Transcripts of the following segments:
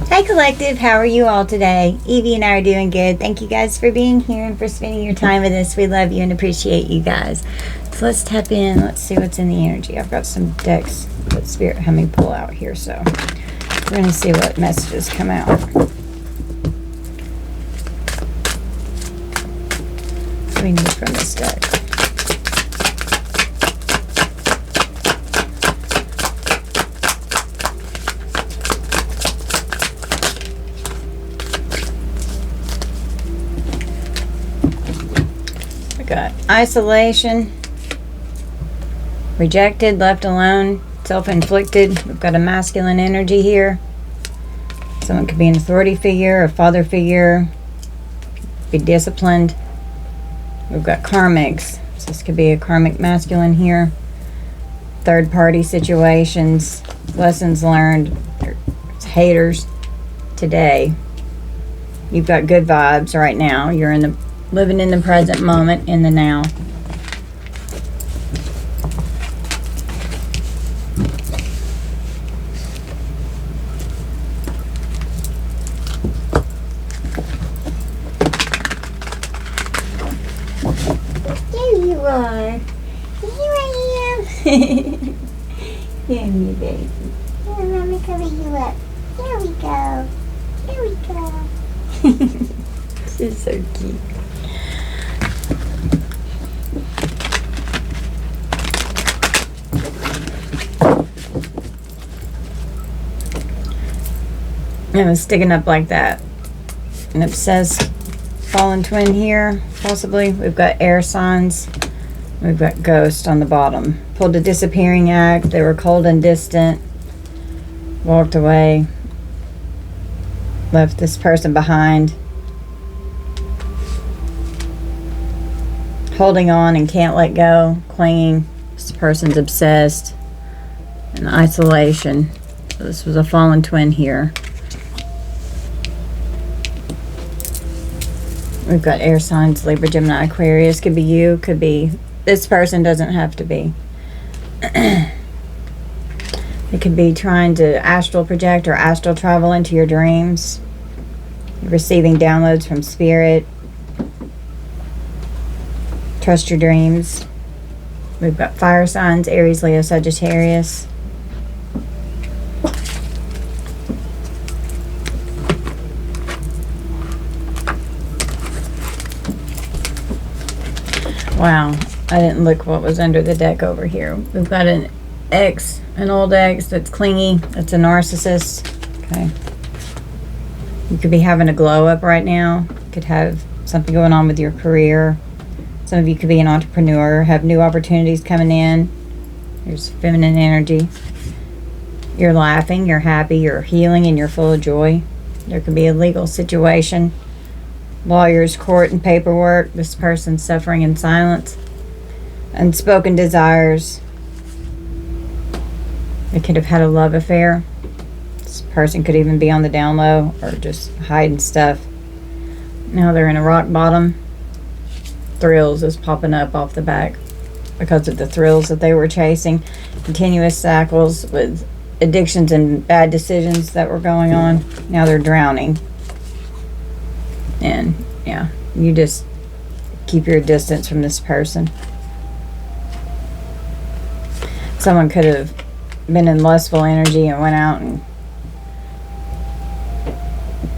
Hi Collective, how are you all today? Evie and I are doing good. Thank you guys for being here and for spending your time with us. We love you and appreciate you guys. So let's tap in. Let's see what's in the energy. I've got some decks that Spirit had me pull out here, so we're going to see what messages come out. What do we need from this deck? Got isolation, rejected, left alone, self-inflicted. We've got a masculine energy here. Someone could be an authority figure, a father figure, be disciplined. We've got karmics. So this could be a karmic masculine here. Third party situations, lessons learned, haters today. You've got good vibes right now. You're in the living in the present moment, in the now. There you are. Here I am. Here you baby. Here, let me cover you up. Here we go. Here we go. She's so cute. It was sticking up like that. An obsessed fallen twin here, possibly. We've got air signs. We've got ghost on the bottom. Pulled a disappearing act. They were cold and distant. Walked away. Left this person behind. Holding on and can't let go. Clinging. This person's obsessed. And isolation. So this was a fallen twin here. We've got air signs, Libra, Gemini, Aquarius. Could be you, could be this person, doesn't have to be. It could be trying to astral project or astral travel into your dreams. Receiving downloads from Spirit. Trust your dreams. We've got fire signs, Aries, Leo, Sagittarius. Wow, I didn't look what was under the deck over here. We've got an ex, an old ex that's clingy. That's a narcissist. Okay. You could be having a glow up right now. You could have something going on with your career. Some of you could be an entrepreneur, have new opportunities coming in. There's feminine energy. You're laughing, you're happy, you're healing, and you're full of joy. There could be a legal situation. Lawyers, court, and paperwork. This person's suffering in silence. Unspoken desires. They could have had a love affair. This person could even be on the down low or just hiding stuff. Now they're in a rock bottom. Thrills is popping up off the back because of the thrills that they were chasing. Continuous cycles with addictions and bad decisions that were going on. Now they're drowning. And yeah, you just keep your distance from this person. Someone could have been in lustful energy and went out and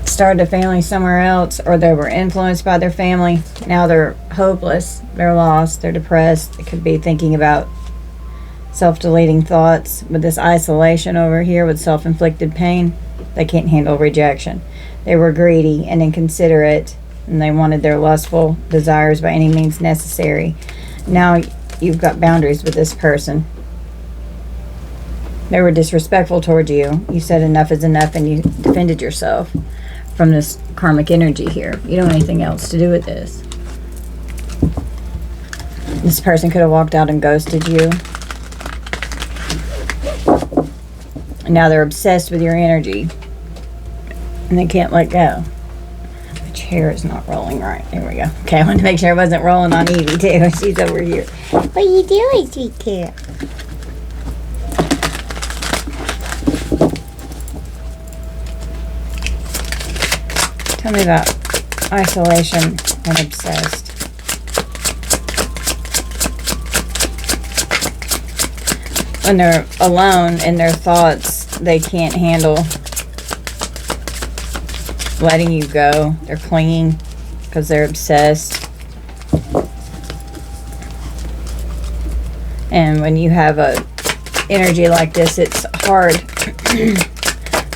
started a family somewhere else, or they were influenced by their family. Now they're hopeless, they're lost, they're depressed. They could be thinking about self-deleting thoughts. With this isolation over here with self-inflicted pain, they can't handle rejection. They were greedy and inconsiderate, and they wanted their lustful desires by any means necessary. Now you've got boundaries with this person. They were disrespectful toward you. You said enough is enough, and you defended yourself from this karmic energy here. You don't have anything else to do with this. This person could have walked out and ghosted you. And now they're obsessed with your energy. And they can't let go. The chair is not rolling right. There we go. Okay, I wanted to make sure it wasn't rolling on Evie too. She's over here. What are you doing, sweet cat? Tell me about isolation and obsessed. When they're alone in their thoughts, they can't handle letting you go. They're clinging because they're obsessed. And when you have a energy like this, it's hard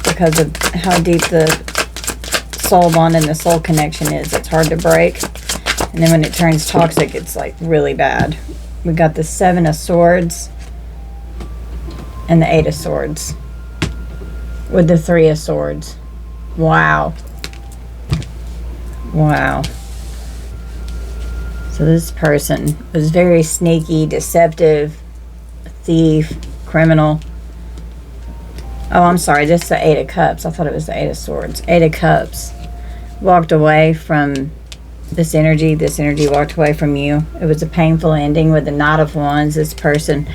because of how deep the soul bond and the soul connection is. It's hard to break. And then when it turns toxic, it's like really bad. We got the 7 of Swords and the 8 of Swords with the 3 of Swords. Wow. Wow. So this person was very sneaky, deceptive, thief, criminal. Oh, I'm sorry. This is the 8 of Cups. I thought it was the 8 of Swords. 8 of Cups. Walked away from this energy. This energy walked away from you. It was a painful ending with the Knight of Wands. This person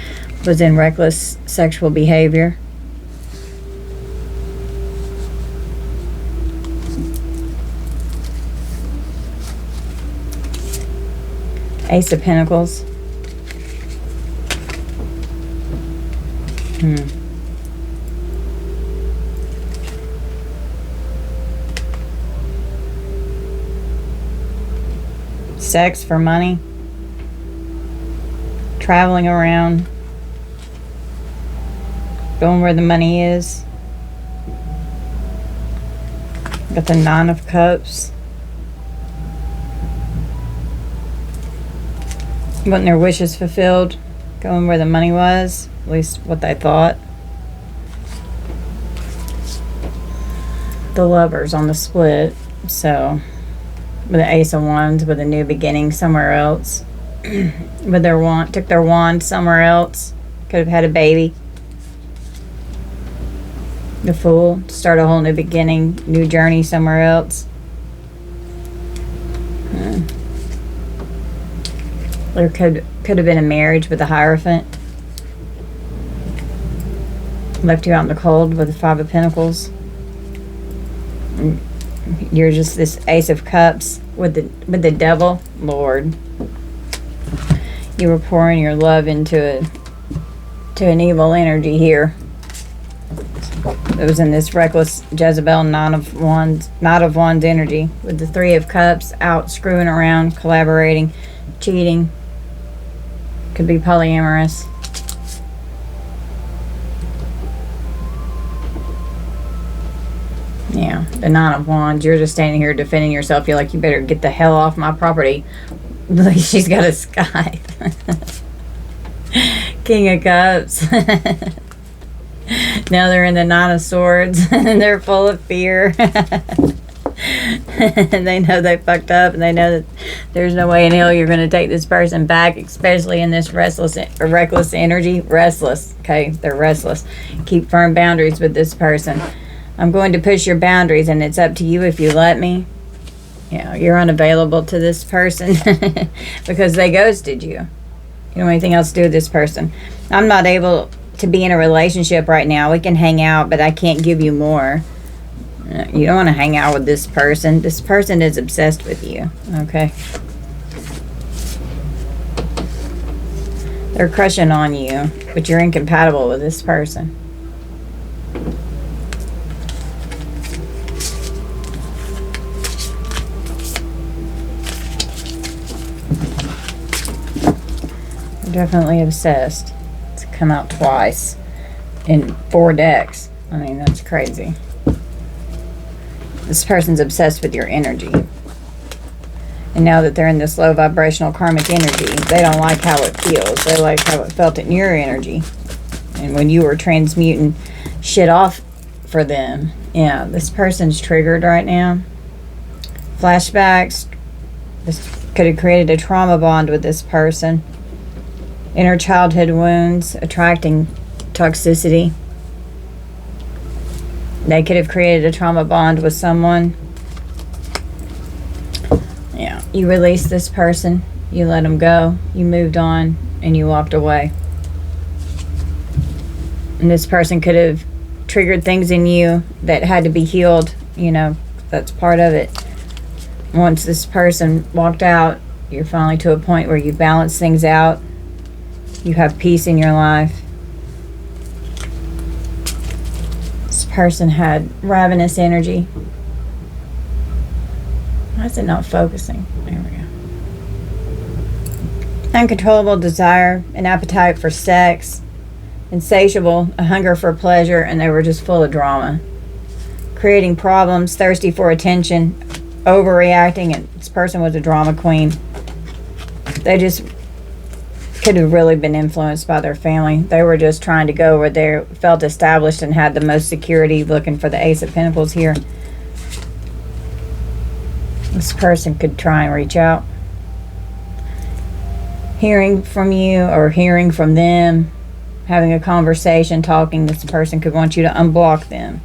was in reckless sexual behavior. Ace of Pentacles. Sex for money. Traveling around. Going where the money is. Got the 9 of Cups. Wanting their wishes fulfilled. Going where the money was. At least what they thought. The Lovers on the split. So, with the Ace of Wands, with a new beginning somewhere else. With their wand, took their wand somewhere else. Could have had a baby. The Fool, start a whole new beginning, new journey somewhere else. There could have been a marriage with the Hierophant. Left you out in the cold with the 5 of Pentacles. You're just this Ace of Cups with the Devil. Lord, you were pouring your love into an evil energy here. It was in this reckless Jezebel Knight of Wands energy with the 3 of Cups, out screwing around, collaborating, cheating. Could be polyamorous. Yeah, the 9 of Wands. You're just standing here defending yourself. You're like, you better get the hell off my property. Like she's got a sky. King of Cups. Now they're in the 9 of Swords and they're full of fear. And they know they fucked up, and they know that there's no way in hell you're going to take this person back, especially in this reckless energy. Restless. Okay, they're restless. Keep firm boundaries with this person. I'm going to push your boundaries, and it's up to you if you let me. Yeah, you're unavailable to this person because they ghosted you. You don't have anything else to do with this person. I'm not able to be in a relationship right now. We can hang out, but I can't give you more. You don't want to hang out with this person. This person is obsessed with you. Okay. They're crushing on you, but you're incompatible with this person. They're definitely obsessed. It's come out twice in 4 decks. I mean, that's crazy. This person's obsessed with your energy. And now that they're in this low vibrational karmic energy, they don't like how it feels. They like how it felt in your energy. And when you were transmuting shit off for them. Yeah, this person's triggered right now. Flashbacks. This could have created a trauma bond with this person. Inner childhood wounds, attracting toxicity. They could have created a trauma bond with someone. Yeah, you released this person, you let them go, you moved on, and you walked away. And this person could have triggered things in you that had to be healed, you know, That's part of it. Once this person walked out, you're finally to a point where you balance things out. You have peace in your life. This person had ravenous energy. Why is it not focusing? There we go. Uncontrollable desire, an appetite for sex, insatiable, a hunger for pleasure, and they were just full of drama. Creating problems, thirsty for attention, overreacting, and this person was a drama queen. They just could have really been influenced by their family. They were just trying to go where they felt established and had the most security, looking for the Ace of Pentacles here. This person could try and reach out. Hearing from you or hearing from them, having a conversation, talking, this person could want you to unblock them.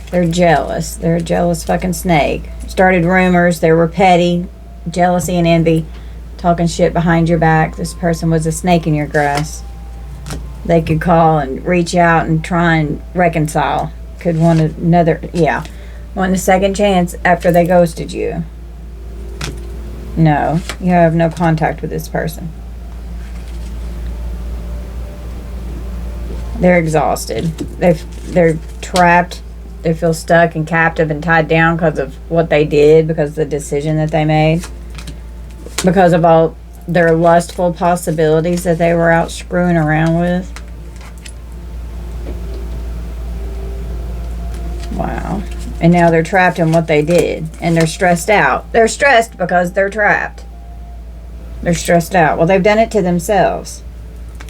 They're jealous. They're a jealous fucking snake. Started rumors. They were petty, jealousy and envy, talking shit behind your back. This person was a snake in your grass. They could call and reach out and try and reconcile. Could want another, want a second chance after they ghosted you. No, you have no contact with this person. They're exhausted. They're trapped. They feel stuck and captive and tied down because of what they did, because of the decision that they made, because of all their lustful possibilities that they were out screwing around with. Wow. And now they're trapped in what they did, and they're stressed out. They're stressed because they're trapped. They're stressed out. Well, they've done it to themselves.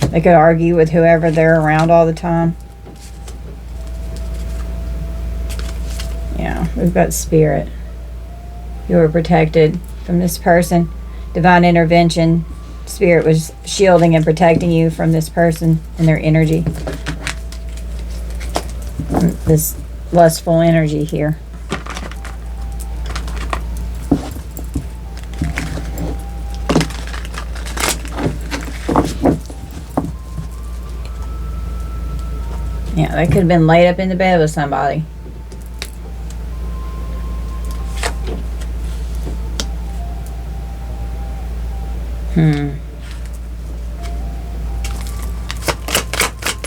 They could argue with whoever they're around all the time. Yeah, we've got spirit. You were protected from this person. Divine intervention. Spirit was shielding and protecting you from this person and their energy. This lustful energy here. Yeah, they could have been laid up in the bed with somebody.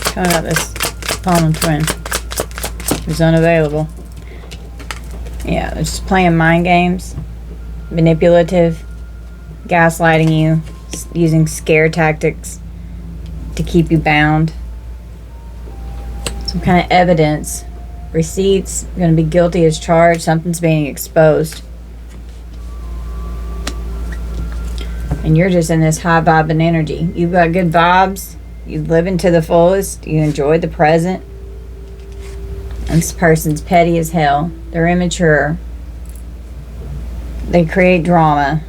Talking about this fallen twin who's unavailable. Yeah, they're just playing mind games, manipulative, gaslighting you, using scare tactics to keep you bound. Some kind of evidence, receipts, you're going to be guilty as charged, something's being exposed. And you're just in this high vibing energy. You've got good vibes. You live into the fullest. You enjoy the present. And this person's petty as hell. They're immature. They create drama.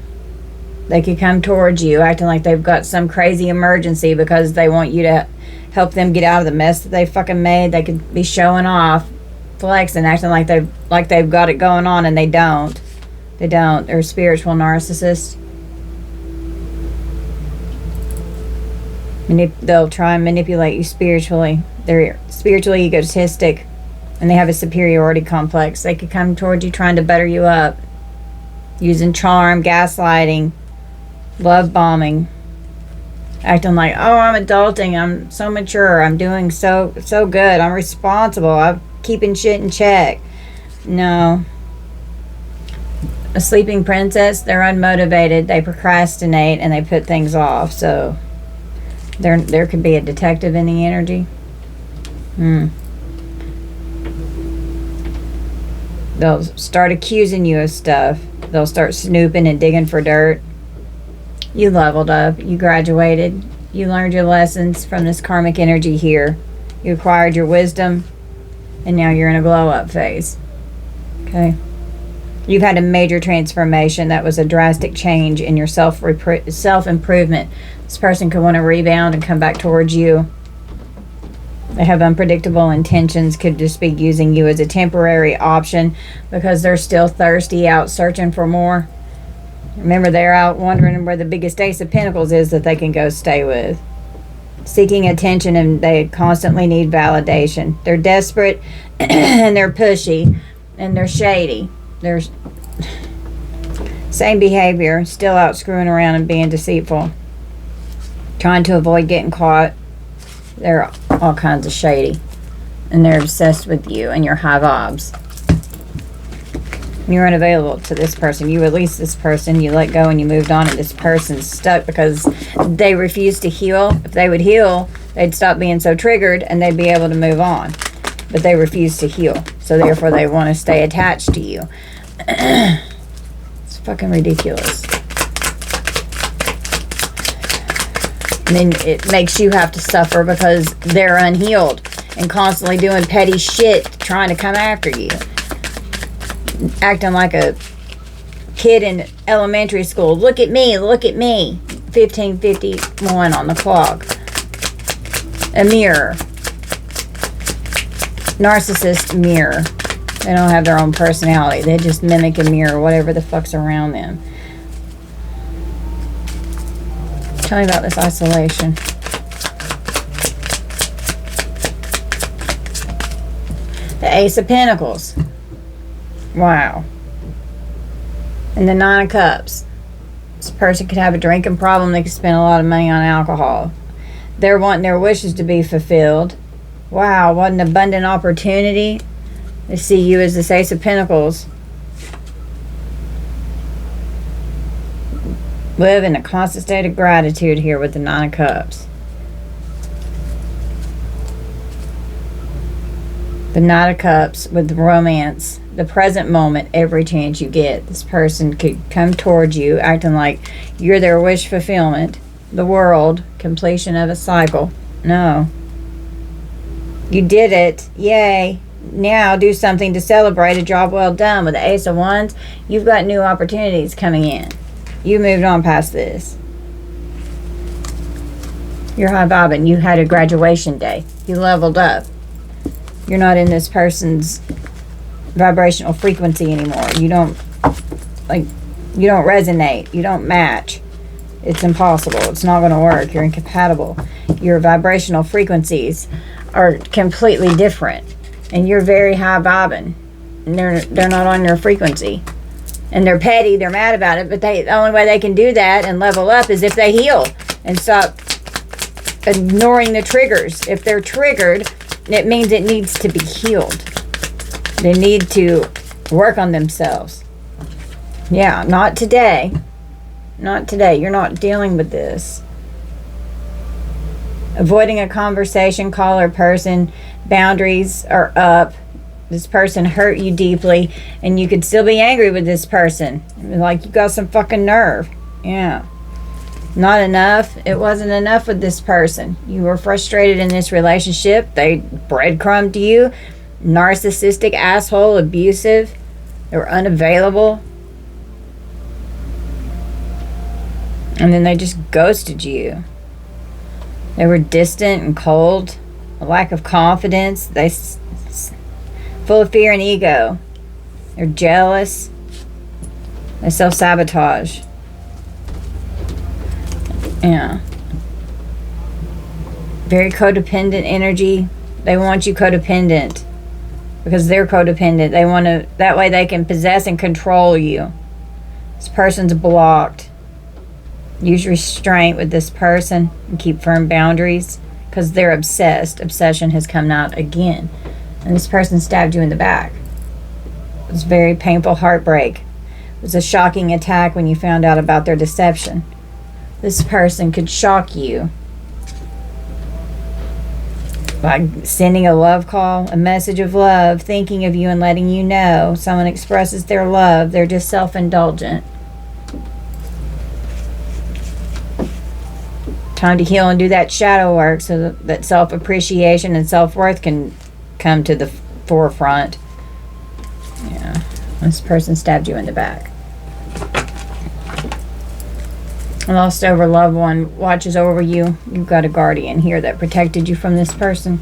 They could come towards you acting like they've got some crazy emergency because they want you to help them get out of the mess that they fucking made. They could be showing off, flexing, acting like they've got it going on, and they don't. They don't. They're a spiritual narcissist. They'll try and manipulate you spiritually. They're spiritually egotistic, and they have a superiority complex. They could come towards you trying to butter you up, using charm, gaslighting, love bombing, acting like, oh, I'm adulting, I'm so mature, I'm doing so good, I'm responsible, I'm keeping shit in check. No. A sleeping princess, they're unmotivated, they procrastinate, and they put things off. So there could be a detective in the energy. They'll start accusing you of stuff. They'll start snooping and digging for dirt. You leveled up. You graduated. You learned your lessons from this karmic energy here. You acquired your wisdom, and now you're in a glow-up phase. Okay? You've had a major transformation. That was a drastic change in your self-improvement. This person could want to rebound and come back towards you. They have unpredictable intentions, could just be using you as a temporary option because they're still thirsty, out searching for more. Remember, they're out wondering where the biggest Ace of Pentacles is that they can go stay with. Seeking attention, and they constantly need validation. They're desperate, and they're pushy, and they're shady. There's same behavior, still out screwing around and being deceitful, trying to avoid getting caught. They're all kinds of shady, and they're obsessed with you and your high vibes. You're unavailable to this person. You release this person, you let go, and you moved on, and this person's stuck because they refuse to heal. If they would heal, they'd stop being so triggered and they'd be able to move on. But they refuse to heal, so therefore they want to stay attached to you. It's fucking ridiculous. And then it makes you have to suffer because they're unhealed and constantly doing petty shit trying to come after you. Acting like a kid in elementary school. Look at me, look at me. 15:51 on the clock. A mirror. Narcissist mirror. They don't have their own personality. They just mimic a mirror, whatever the fuck's around them. Tell me about this isolation. The Ace of Pentacles. Wow. And the Nine of Cups. This person could have a drinking problem. They could spend a lot of money on alcohol. They're wanting their wishes to be fulfilled. Wow, what an abundant opportunity. They see you as this Ace of Pentacles. Live in a constant state of gratitude here with the Nine of Cups. The Knight of Cups with romance. The present moment, every chance you get. This person could come towards you acting like you're their wish fulfillment. The world, completion of a cycle. No. You did it. Yay. Now do something to celebrate a job well done. With the Ace of Wands, you've got new opportunities coming in. You moved on past this. You're high vibing. You had a graduation day. You leveled up. You're not in this person's vibrational frequency anymore. You don't resonate. You don't match. It's impossible. It's not going to work. You're incompatible. Your vibrational frequencies are completely different, and you're very high vibing. And they're not on your frequency, and they're petty. They're mad about it. But the only way they can do that and level up is if they heal and stop ignoring the triggers. If they're triggered, it means it needs to be healed. They need to work on themselves. Yeah, not today. Not today. You're not dealing with this. Avoiding a conversation, call or person. Boundaries are up. This person hurt you deeply, and you could still be angry with this person. Like, you got some fucking nerve. Yeah. Not enough. It wasn't enough with this person. You were frustrated in this relationship. They breadcrumbed you. Narcissistic, asshole, abusive. They were unavailable. And then they just ghosted you. They were distant and cold. A lack of confidence. They full of fear and ego. They're jealous. They self-sabotage. Yeah. Very codependent energy. They want you codependent because they're codependent. They want to, that way they can possess and control you. This person's blocked. Use restraint with this person and keep firm boundaries because they're obsessed. Obsession has come out again. And this person stabbed you in the back. It was very painful heartbreak. It was a shocking attack when you found out about their deception. This person could shock you by sending a love call, a message of love, thinking of you and letting you know. Someone expresses their love. They're just self-indulgent. Time to heal and do that shadow work so that self-appreciation and self-worth can come to the forefront. Yeah. This person stabbed you in the back. A lost over loved one watches over you. You've got a guardian here that protected you from this person.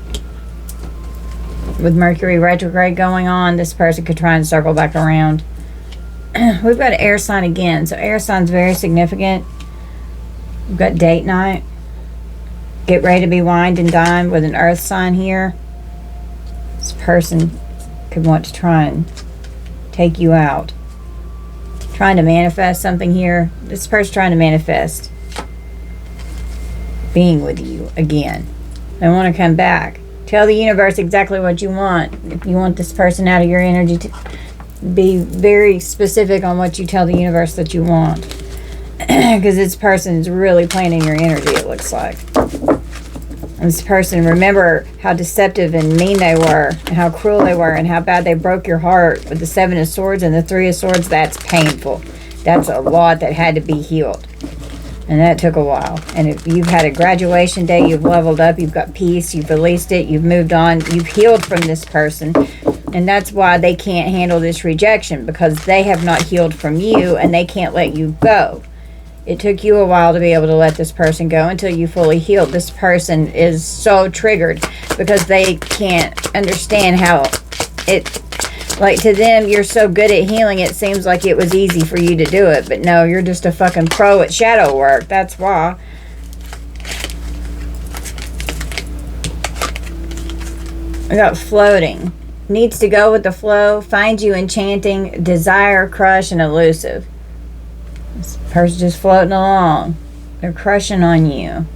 With Mercury retrograde going on, this person could try and circle back around. We've got an air sign again. So air sign's very significant. We've got date night. Get ready to be wined and dined with an earth sign here. This person could want to try and take you out. Trying to manifest something here. This person's trying to manifest being with you again. They want to come back. Tell the universe exactly what you want. If you want this person out of your energy, to be very specific on what you tell the universe that you want. Because this person is really playing in your energy, it looks like. And this person, remember how deceptive and mean they were, and how cruel they were, and how bad they broke your heart with the 7 of Swords and the 3 of Swords. That's painful. That's a lot that had to be healed. And that took a while. And if you've had a graduation day, you've leveled up, you've got peace, you've released it, you've moved on, you've healed from this person. And that's why they can't handle this rejection, because they have not healed from you and they can't let you go. It took you a while to be able to let this person go until you fully healed. This person is so triggered because they can't understand how it... Like, to them, you're so good at healing, it seems like it was easy for you to do it. But no, you're just a fucking pro at shadow work. That's why. I got floating. Needs to go with the flow. Find you enchanting. Desire, crush, and elusive. This person's just floating along. They're crushing on you.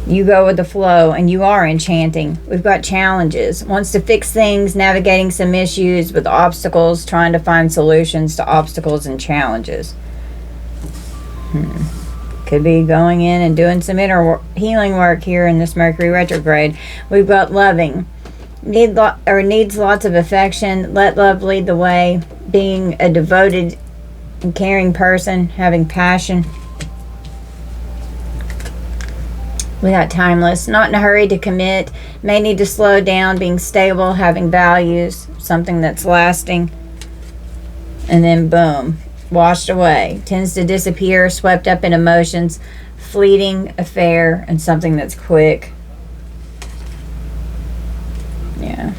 You go with the flow, and you are enchanting. We've got challenges. Wants to fix things, navigating some issues with obstacles, trying to find solutions to obstacles and challenges. Could be going in and doing some healing work here in this Mercury retrograde. We've got loving. Needs lots of affection. Let love lead the way. Being a devoted and caring person. Having passion. We got timeless, not in a hurry to commit, may need to slow down, being stable, having values, something that's lasting, and then boom, washed away. Tends to disappear, swept up in emotions, fleeting affair, and something that's quick. Yeah.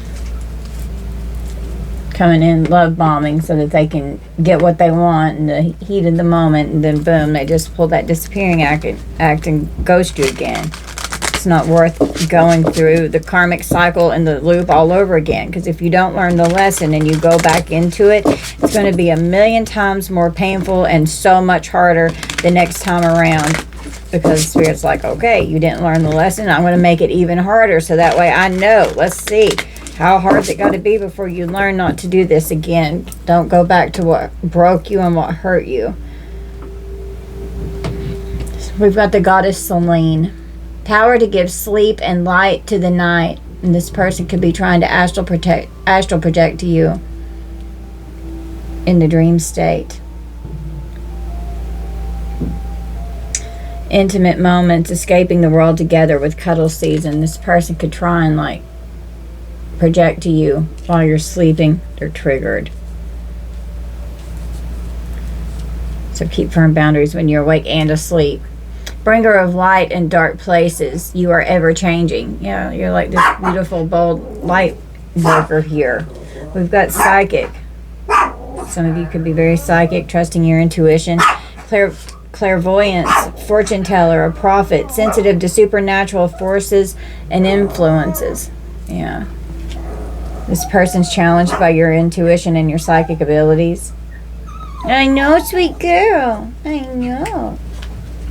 Coming in love bombing so that they can get what they want in the heat of the moment, and then boom, they just pull that disappearing act and ghost you again. It's not worth going through the karmic cycle and the loop all over again, because if you don't learn the lesson and you go back into it, it's going to be 1,000,000 times more painful and so much harder the next time around, because Spirit's like, okay, you didn't learn the lesson, I'm going to make it even harder so that way I know. Let's see. How hard's it got to be before you learn not to do this again? Don't go back to what broke you and what hurt you. So we've got the goddess Selene. Power to give sleep and light to the night. And this person could be trying to astral project to you in the dream state. Intimate moments, escaping the world together with cuddle season. This person could try and like project to you while you're sleeping. They're triggered. So keep firm boundaries when you're awake and asleep. Bringer of light in dark places. You are ever changing. Yeah, you're like this beautiful, bold light worker here. We've got psychic. Some of you could be very psychic, trusting your intuition. Clairvoyance, fortune teller, a prophet, sensitive to supernatural forces and influences. Yeah. This person's challenged by your intuition and your psychic abilities. I know, sweet girl. I know.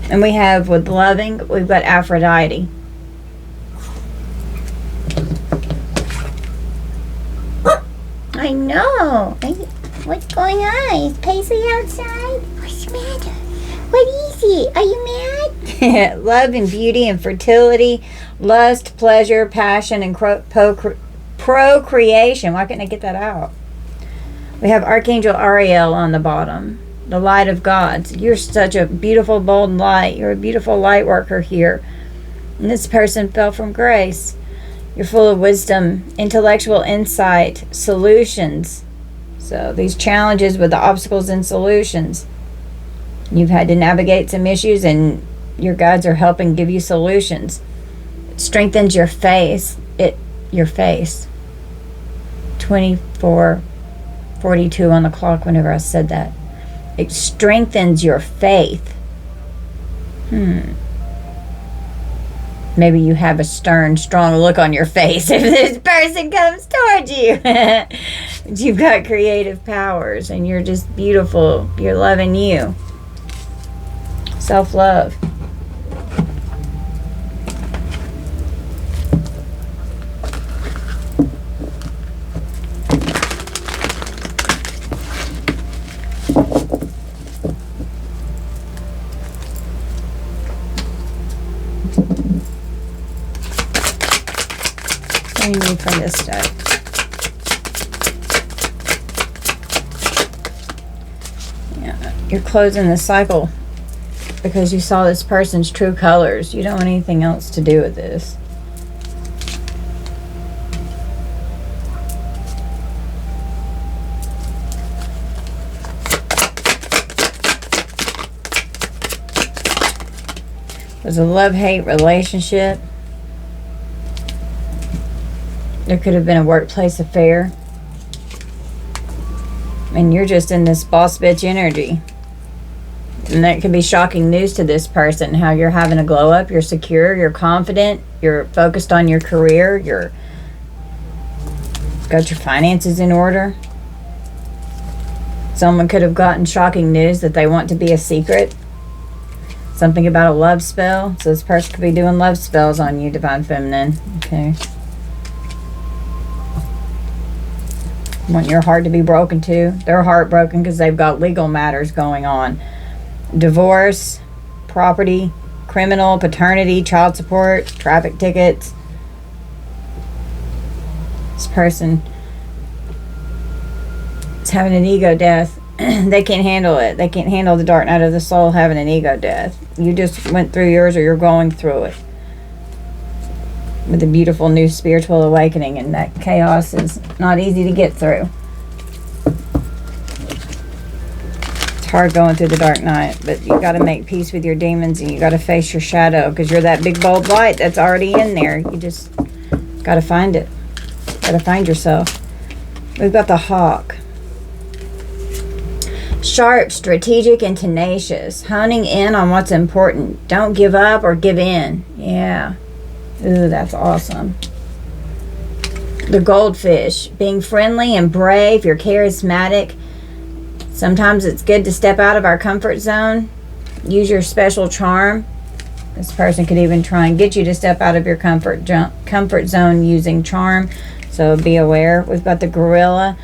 And we have, with loving, we've got Aphrodite. I know. What's going on? Is Paisley outside? What's the matter? What is it? Are you mad? Love and beauty and fertility, lust, pleasure, passion, and procreation. Why can't I get that out? We have Archangel Ariel on the bottom. The light of God. You're such a beautiful, bold light. You're a beautiful light worker here. And this person fell from grace. You're full of wisdom, intellectual insight, solutions. So these challenges with the obstacles and solutions. You've had to navigate some issues and your guides are helping give you solutions. It strengthens your face. Your face. 24:42 on the clock whenever I said that. It strengthens your faith. Maybe you have a stern, strong look on your face if this person comes towards you. But you've got creative powers and you're just beautiful. You're loving you. Self-love. What do you need from this deck? Yeah, you're closing the cycle because you saw this person's true colors. You don't want anything else to do with this. It was a love-hate relationship. There could have been a workplace affair. And you're just in this boss bitch energy. And that could be shocking news to this person, how you're having a glow up, you're secure, you're confident, you're focused on your career, you're got your finances in order. Someone could have gotten shocking news that they want to be a secret. Something about a love spell. So this person could be doing love spells on you, Divine Feminine. Okay. Want your heart to be broken too. They're heartbroken because they've got legal matters going on. Divorce, property, criminal, paternity, child support, traffic tickets. This person is having an ego death. They can't handle it. They can't handle the dark night of the soul having an ego death. You just went through yours or you're going through it. With a beautiful new spiritual awakening, and that chaos is not easy to get through. It's hard going through the dark night, but you got to make peace with your demons and you got to face your shadow because you're that big bold light that's already in there. You just got to find it. Got to find yourself. We've got the Hawk. Sharp, strategic, and tenacious. Honing in on what's important. Don't give up or give in. Yeah. Ooh, that's awesome. The Goldfish. Being friendly and brave. You're charismatic. Sometimes it's good to step out of our comfort zone. Use your special charm. This person could even try and get you to step out of your comfort zone using charm. So be aware. We've got the Gorilla.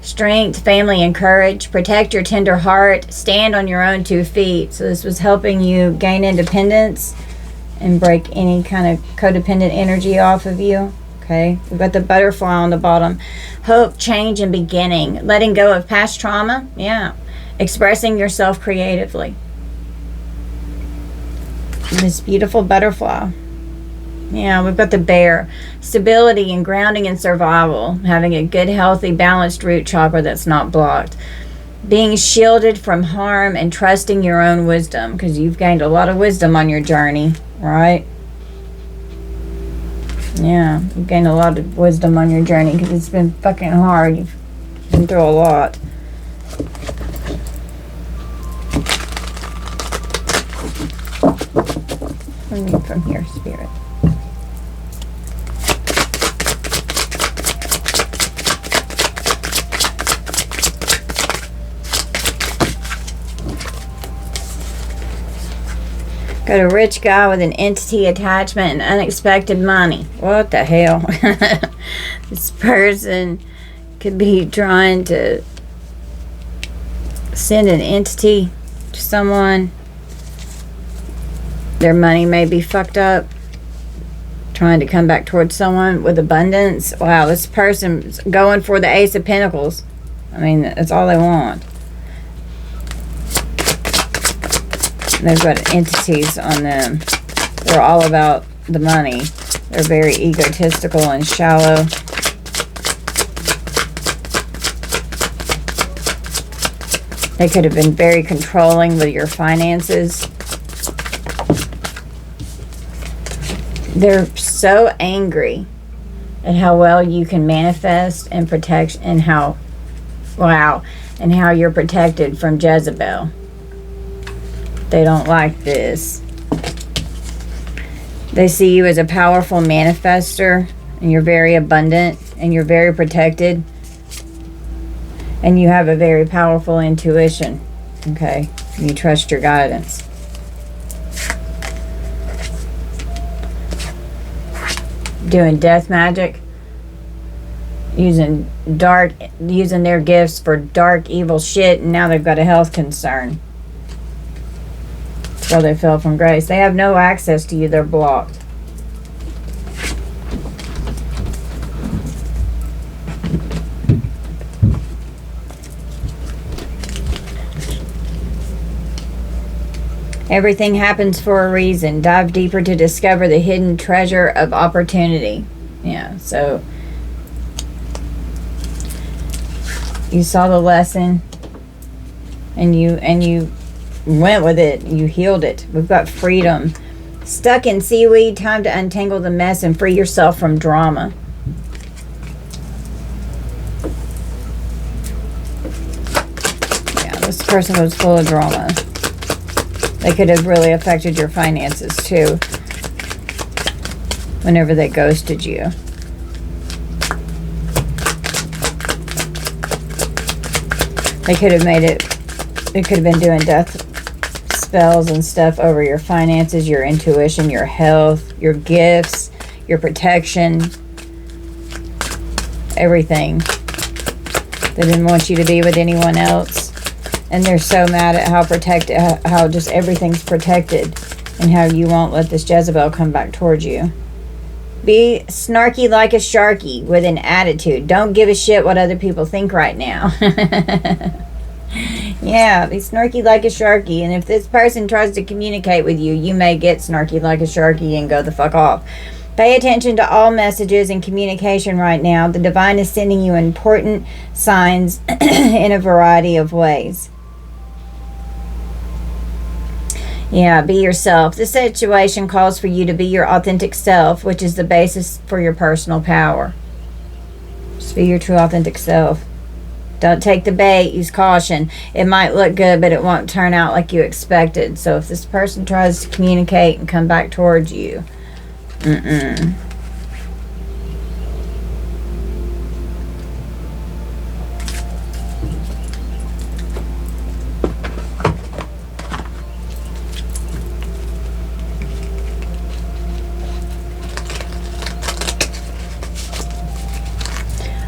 Strength, family, and courage. Protect your tender heart. Stand on your own 2 feet. So this was helping you gain independence and break any kind of codependent energy off of you. Okay, we've got the Butterfly on the bottom. Hope, change, and beginning. Letting go of past trauma. Yeah. Expressing yourself creatively. This beautiful butterfly. Yeah, we've got the Bear. Stability and grounding and survival. Having a good, healthy, balanced root chakra that's not blocked. Being shielded from harm and trusting your own wisdom, because you've gained a lot of wisdom on your journey, right? Yeah, you've gained a lot of wisdom on your journey because it's been fucking hard. You've been through a lot. What do you need from here, Spirit? Got a rich guy with an entity attachment and unexpected money. What the hell? This person could be trying to send an entity to someone. Their money may be fucked up. Trying to come back towards someone with abundance. Wow, this person's going for the Ace of Pentacles. I mean, that's all they want. They've got entities on them. They're all about the money. They're very egotistical and shallow. They could have been very controlling with your finances. They're so angry at how well you can manifest and protect, and how, wow, and how you're protected from Jezebel. They don't like this. They see you as a powerful manifester, and you're very abundant, and you're very protected, and you have a very powerful intuition. Okay, you trust your guidance. Doing death magic, using their gifts for dark, evil shit, and now they've got a health concern. So they fell from grace. They have no access to you. They're blocked. Everything happens for a reason. Dive deeper to discover the hidden treasure of opportunity. Yeah, so you saw the lesson and you went with it. You healed it. We've got freedom. Stuck in seaweed, time to untangle the mess and free yourself from drama. Yeah, this person was full of drama. They could have really affected your finances too whenever they ghosted you. They could have made it, they could have been doing death spells and stuff over your finances, your intuition, your health, your gifts, your protection, everything. They didn't want you to be with anyone else. And they're so mad at how just everything's protected and how you won't let this Jezebel come back towards you. Be snarky like a sharky with an attitude. Don't give a shit what other people think right now. Yeah, be snarky like a sharky. And if this person tries to communicate with you, you may get snarky like a sharky and go the fuck off. Pay attention to all messages and communication right now. The divine is sending you important signs in a variety of ways. Yeah, be yourself. This situation calls for you to be your authentic self, which is the basis for your personal power. Just be your true authentic self. Don't take the bait. Use caution. It might look good, but it won't turn out like you expected. So if this person tries to communicate and come back towards you,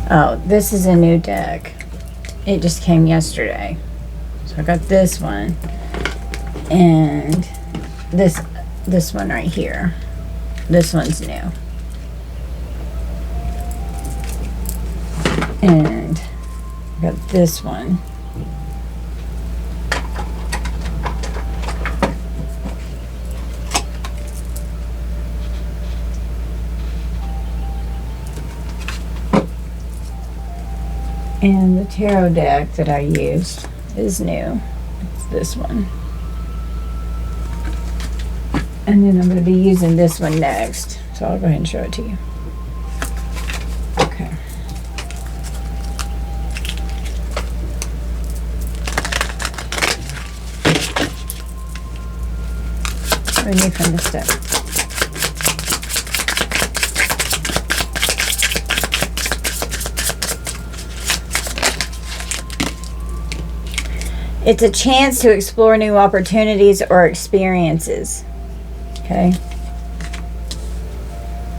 Oh, this is a new deck. It just came yesterday. So I got this one. And this one right here. This one's new. And I got this one. And the tarot deck that I used is new. It's this one. And then I'm going to be using this one next. So I'll go ahead and show it to you. Okay. What do we need from this deck? It's a chance to explore new opportunities or experiences. Okay.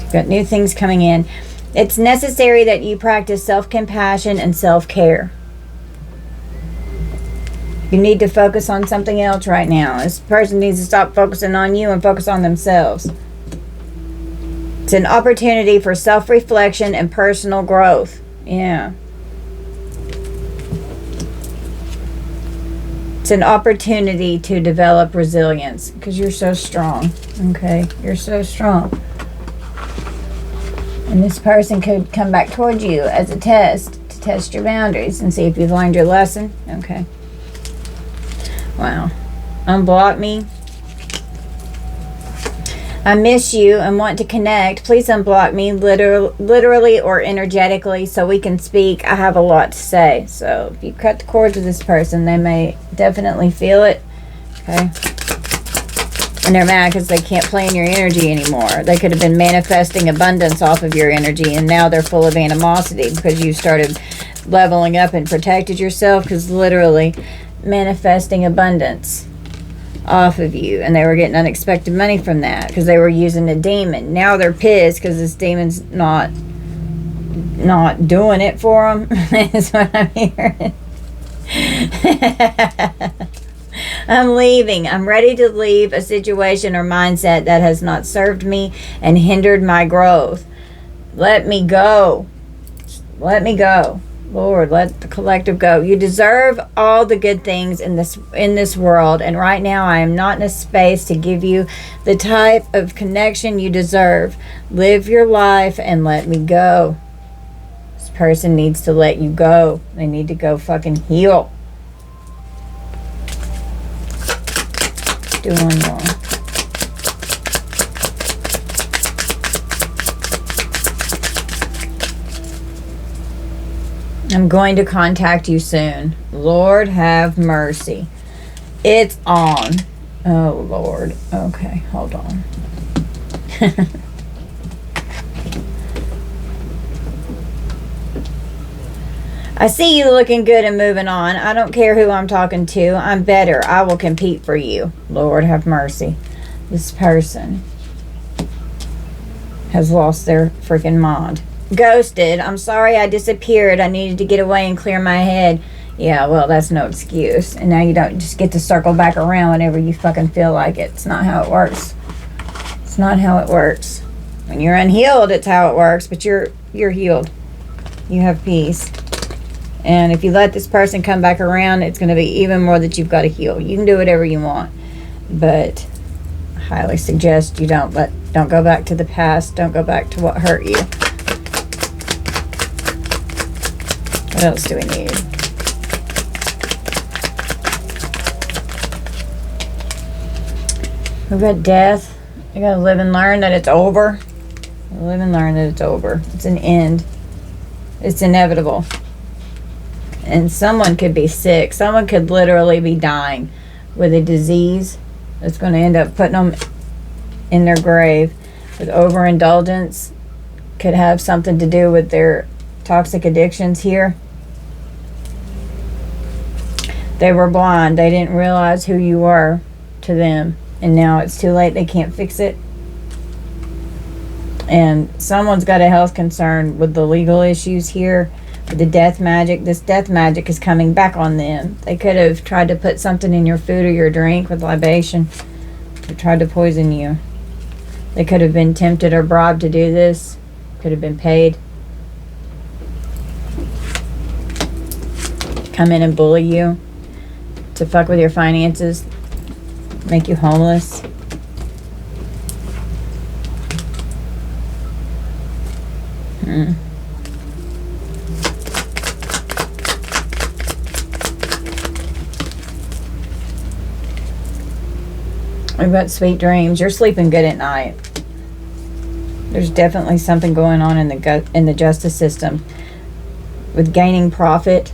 You've got new things coming in. It's necessary that you practice self-compassion and self-care. You need to focus on something else right now. This person needs to stop focusing on you and focus on themselves. It's an opportunity for self-reflection and personal growth. Yeah. It's an opportunity to develop resilience because you're so strong. Okay, you're so strong. And this person could come back towards you as a test to test your boundaries and see if you've learned your lesson. Okay. Wow. Unblock me. I miss you and want to connect. Please unblock me literally or energetically so we can speak. I have a lot to say. So if you cut the cords with this person, they may definitely feel it. Okay. And they're mad because they can't play in your energy anymore. They could have been manifesting abundance off of your energy, and now they're full of animosity because you started leveling up and protected yourself, because literally manifesting abundance off of you, and they were getting unexpected money from that because they were using a demon. Now they're pissed because this demon's not doing it for them. That's what I'm hearing. I'm leaving. I'm ready to leave a situation or mindset that has not served me and hindered my growth. Let me go. Let me go. Lord, let the collective go. You deserve all the good things in this world, and right now I am not in a space to give you the type of connection you deserve. Live your life and let me go. This person needs to let you go. They need to go fucking heal. Do one more. I'm going to contact you soon. Lord have mercy. It's on. Oh, Lord. Okay, hold on. I see you looking good and moving on. I don't care who I'm talking to. I'm better. I will compete for you. Lord have mercy. This person has lost their freaking mind. Ghosted. I'm sorry I disappeared. I needed to get away and clear my head. Yeah, well, that's no excuse. And now you don't just get to circle back around whenever you fucking feel like it. It's not how it works. It's not how it works. When you're unhealed, it's how it works. But you're healed. You have peace. And if you let this person come back around, it's going to be even more that you've got to heal. You can do whatever you want. But I highly suggest you don't go back to the past. Don't go back to what hurt you. What else do we need? We've got death. You gotta live and learn that it's over. Live and learn that it's over. It's an end. It's inevitable. And someone could be sick. Someone could literally be dying with a disease that's going to end up putting them in their grave. With overindulgence, could have something to do with their toxic addictions here. They were blind. They didn't realize who you were to them. And now it's too late. They can't fix it. And someone's got a health concern with the legal issues here. With the death magic. This death magic is coming back on them. They could have tried to put something in your food or your drink with libation. They tried to poison you. They could have been tempted or bribed to do this. Could have been paid. Come in and bully you. To fuck with your finances. Make you homeless. We've got sweet dreams. You're sleeping good at night. There's definitely something going on in the justice system with gaining profit.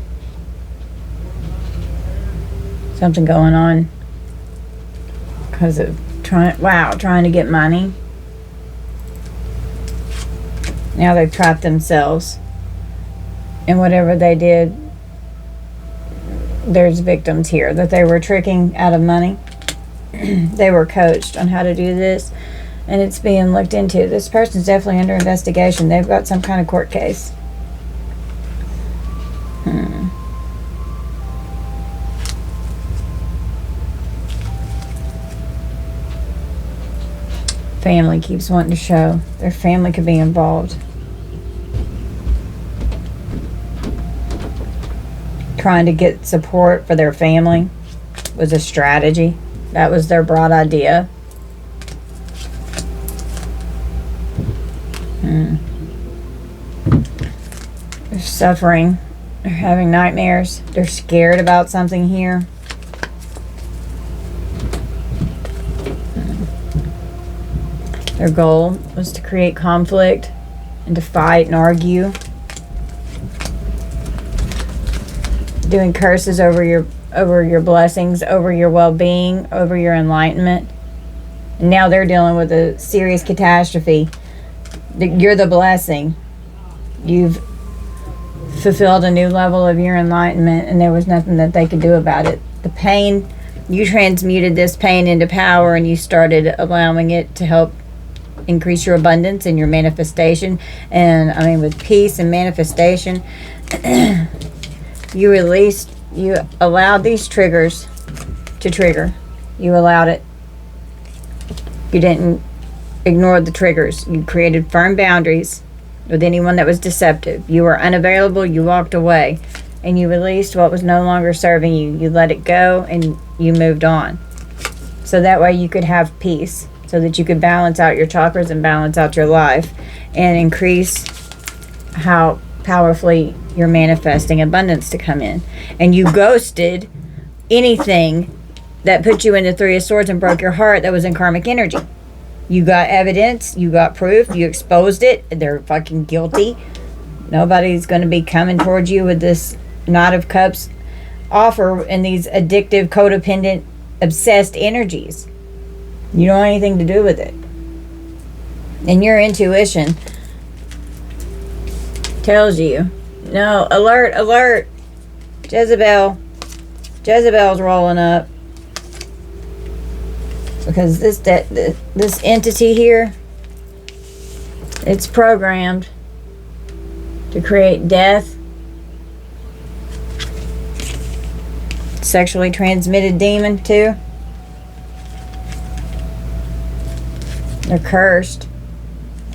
Something going on because of trying to get money. Now they've trapped themselves in whatever they did. There's victims here that they were tricking out of money. They were coached on how to do this, and it's being looked into. This person's definitely under investigation. They've got some kind of court case. Family keeps wanting to show. Their family could be involved. Trying to get support for their family was a strategy. That was their broad idea. They're suffering. They're having nightmares. They're scared about something here. Their goal was to create conflict and to fight and argue. Doing curses over your blessings, over your well-being, over your enlightenment. And now they're dealing with a serious catastrophe. You're the blessing. You've fulfilled a new level of your enlightenment, and there was nothing that they could do about it. The pain, you transmuted this pain into power, and you started allowing it to help increase your abundance and your manifestation. And I mean, with peace and manifestation, you allowed these triggers to trigger. You allowed it. You didn't ignore the triggers. You created firm boundaries with anyone that was deceptive. You were unavailable. You walked away, and you released what was no longer serving you. You let it go, and you moved on. So that way you could have peace, so that you could balance out your chakras and balance out your life and increase how powerfully you're manifesting abundance to come in. And you ghosted anything that put you in the Three of Swords and broke your heart that was in karmic energy. You got evidence, you got proof, you exposed it. They're fucking guilty. Nobody's going to be coming towards you with this Knight of Cups offer and these addictive, codependent, obsessed energies. You don't have anything to do with it. And your intuition tells you, no, alert, alert. Jezebel's rolling up. Because this entity here, it's programmed to create death, sexually transmitted demon too. They're cursed.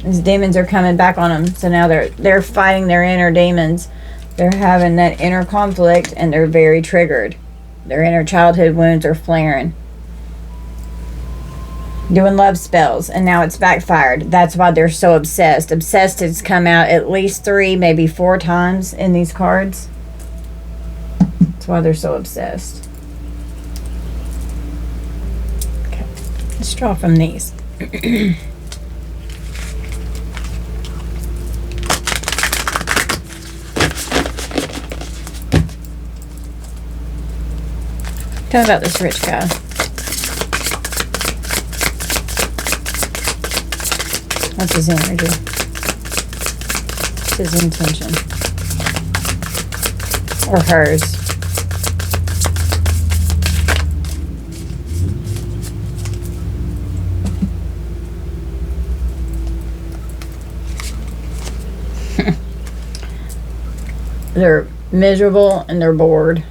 These demons are coming back on them. So now they're fighting their inner demons. They're having that inner conflict, and they're very triggered. Their inner childhood wounds are flaring. Doing love spells, and now it's backfired. That's why they're so obsessed. Obsessed has come out at least 3, maybe 4 times in these cards. That's why they're so obsessed. Okay, let's draw from these. Tell me about this rich guy. What's his energy? What's his intention? Or hers? They're miserable and they're bored.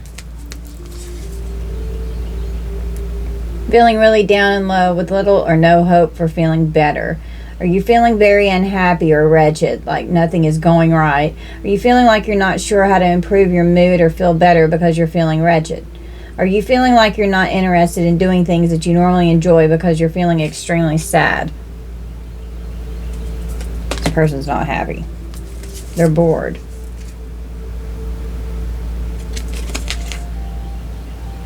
Feeling really down and low with little or no hope for feeling better. Are you feeling very unhappy or wretched, like nothing is going right? Are you feeling like you're not sure how to improve your mood or feel better because you're feeling wretched? Are you feeling like you're not interested in doing things that you normally enjoy because you're feeling extremely sad? This person's not happy. They're bored.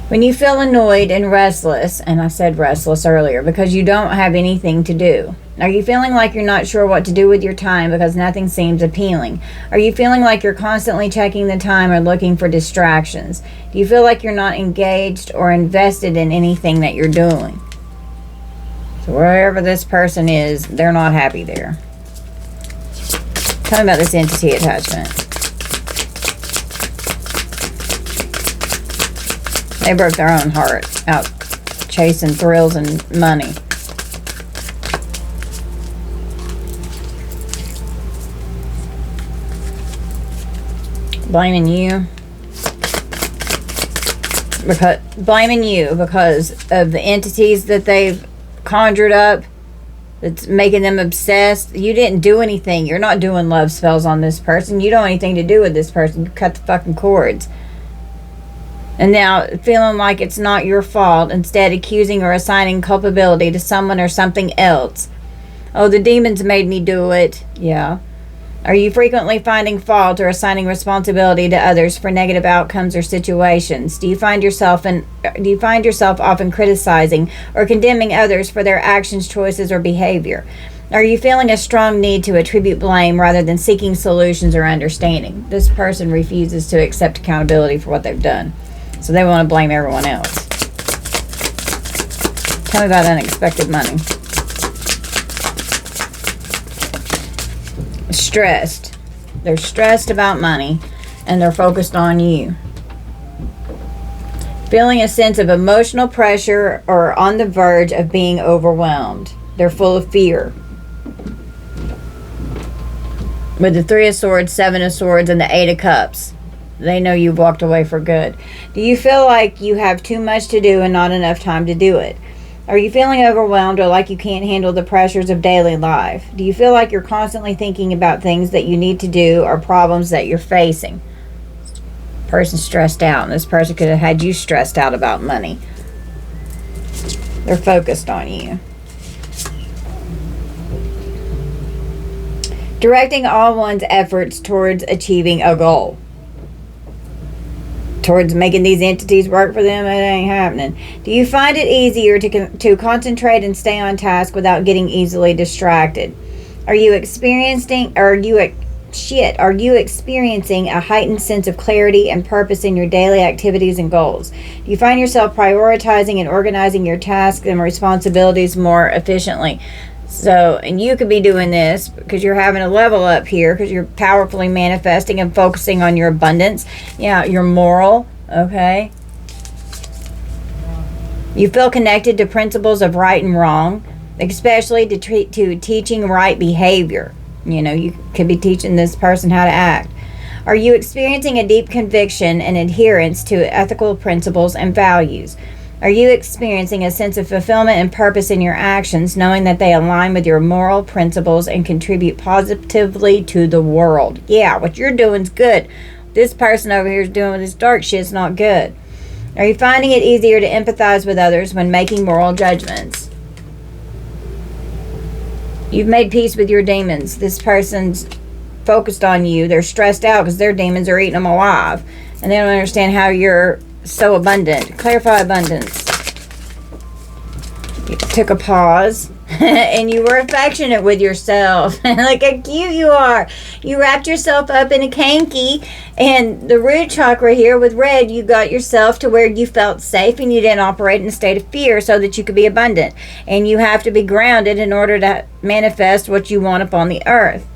When you feel annoyed and restless, and I said restless earlier, because you don't have anything to do. Are you feeling like you're not sure what to do with your time because nothing seems appealing? Are you feeling like you're constantly checking the time or looking for distractions? Do you feel like you're not engaged or invested in anything that you're doing? So wherever this person is, they're not happy there. Tell me about this entity attachment. They broke their own heart out chasing thrills and money. Blaming you because of the entities that they've conjured up that's making them obsessed. You didn't do anything. You're not doing love spells on this person. You don't have anything to do with this person. You cut the fucking cords. And now feeling like it's not your fault, instead accusing or assigning culpability to someone or something else. Oh, the demons made me do it. Yeah. Are you frequently finding fault or assigning responsibility to others for negative outcomes or situations? Do you find yourself often criticizing or condemning others for their actions, choices, or behavior? Are you feeling a strong need to attribute blame rather than seeking solutions or understanding? This person refuses to accept accountability for what they've done. So they want to blame everyone else. Tell me about unexpected money. Stressed. They're stressed about money, and they're focused on you. Feeling a sense of emotional pressure or on the verge of being overwhelmed. They're full of fear. With the 3 of Swords, 7 of Swords, and the 8 of Cups. They know you've walked away for good. Do you feel like you have too much to do and not enough time to do it? Are you feeling overwhelmed or like you can't handle the pressures of daily life? Do you feel like you're constantly thinking about things that you need to do or problems that you're facing? Person's stressed out, and this person could have had you stressed out about money. They're focused on you. Directing all one's efforts towards achieving a goal. Towards making these entities work for them, it ain't happening. Do you find it easier to concentrate and stay on task without getting easily distracted? Are you experiencing a heightened sense of clarity and purpose in your daily activities and goals? Do you find yourself prioritizing and organizing your tasks and responsibilities more efficiently? So, and you could be doing this because you're having a level up here because you're powerfully manifesting and focusing on your abundance. Yeah, your moral, okay? You feel connected to principles of right and wrong, especially to teaching right behavior. You know, you could be teaching this person how to act. Are you experiencing a deep conviction and adherence to ethical principles and values? Are you experiencing a sense of fulfillment and purpose in your actions, knowing that they align with your moral principles and contribute positively to the world? Yeah, what you're doing is good. This person over here is doing with this dark shit is not good. Are you finding it easier to empathize with others when making moral judgments? You've made peace with your demons. This person's focused on you. They're stressed out because their demons are eating them alive. And they don't understand how you're so abundant. Clarify abundance. You took a pause and you were affectionate with yourself. Look how cute you are. You wrapped yourself up in a kanky, and the root chakra here with red, you got yourself to where you felt safe and you didn't operate in a state of fear so that you could be abundant. And you have to be grounded in order to manifest what you want upon the earth.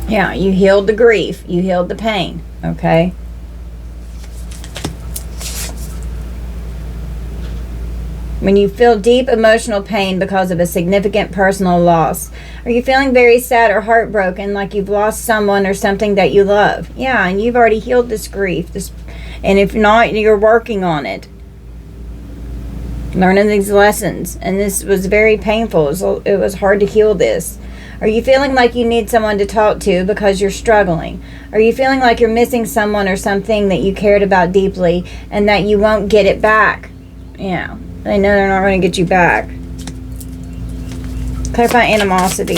Yeah, you healed the grief. You healed the pain. Okay? When you feel deep emotional pain because of a significant personal loss, are you feeling very sad or heartbroken, like you've lost someone or something that you love? Yeah, and you've already healed this grief. And if not, you're working on it. Learning these lessons. And this was very painful. It was hard to heal this. Are you feeling like you need someone to talk to because you're struggling? Are you feeling like you're missing someone or something that you cared about deeply and that you won't get it back? Yeah, they know they're not going to get you back. Clarify animosity.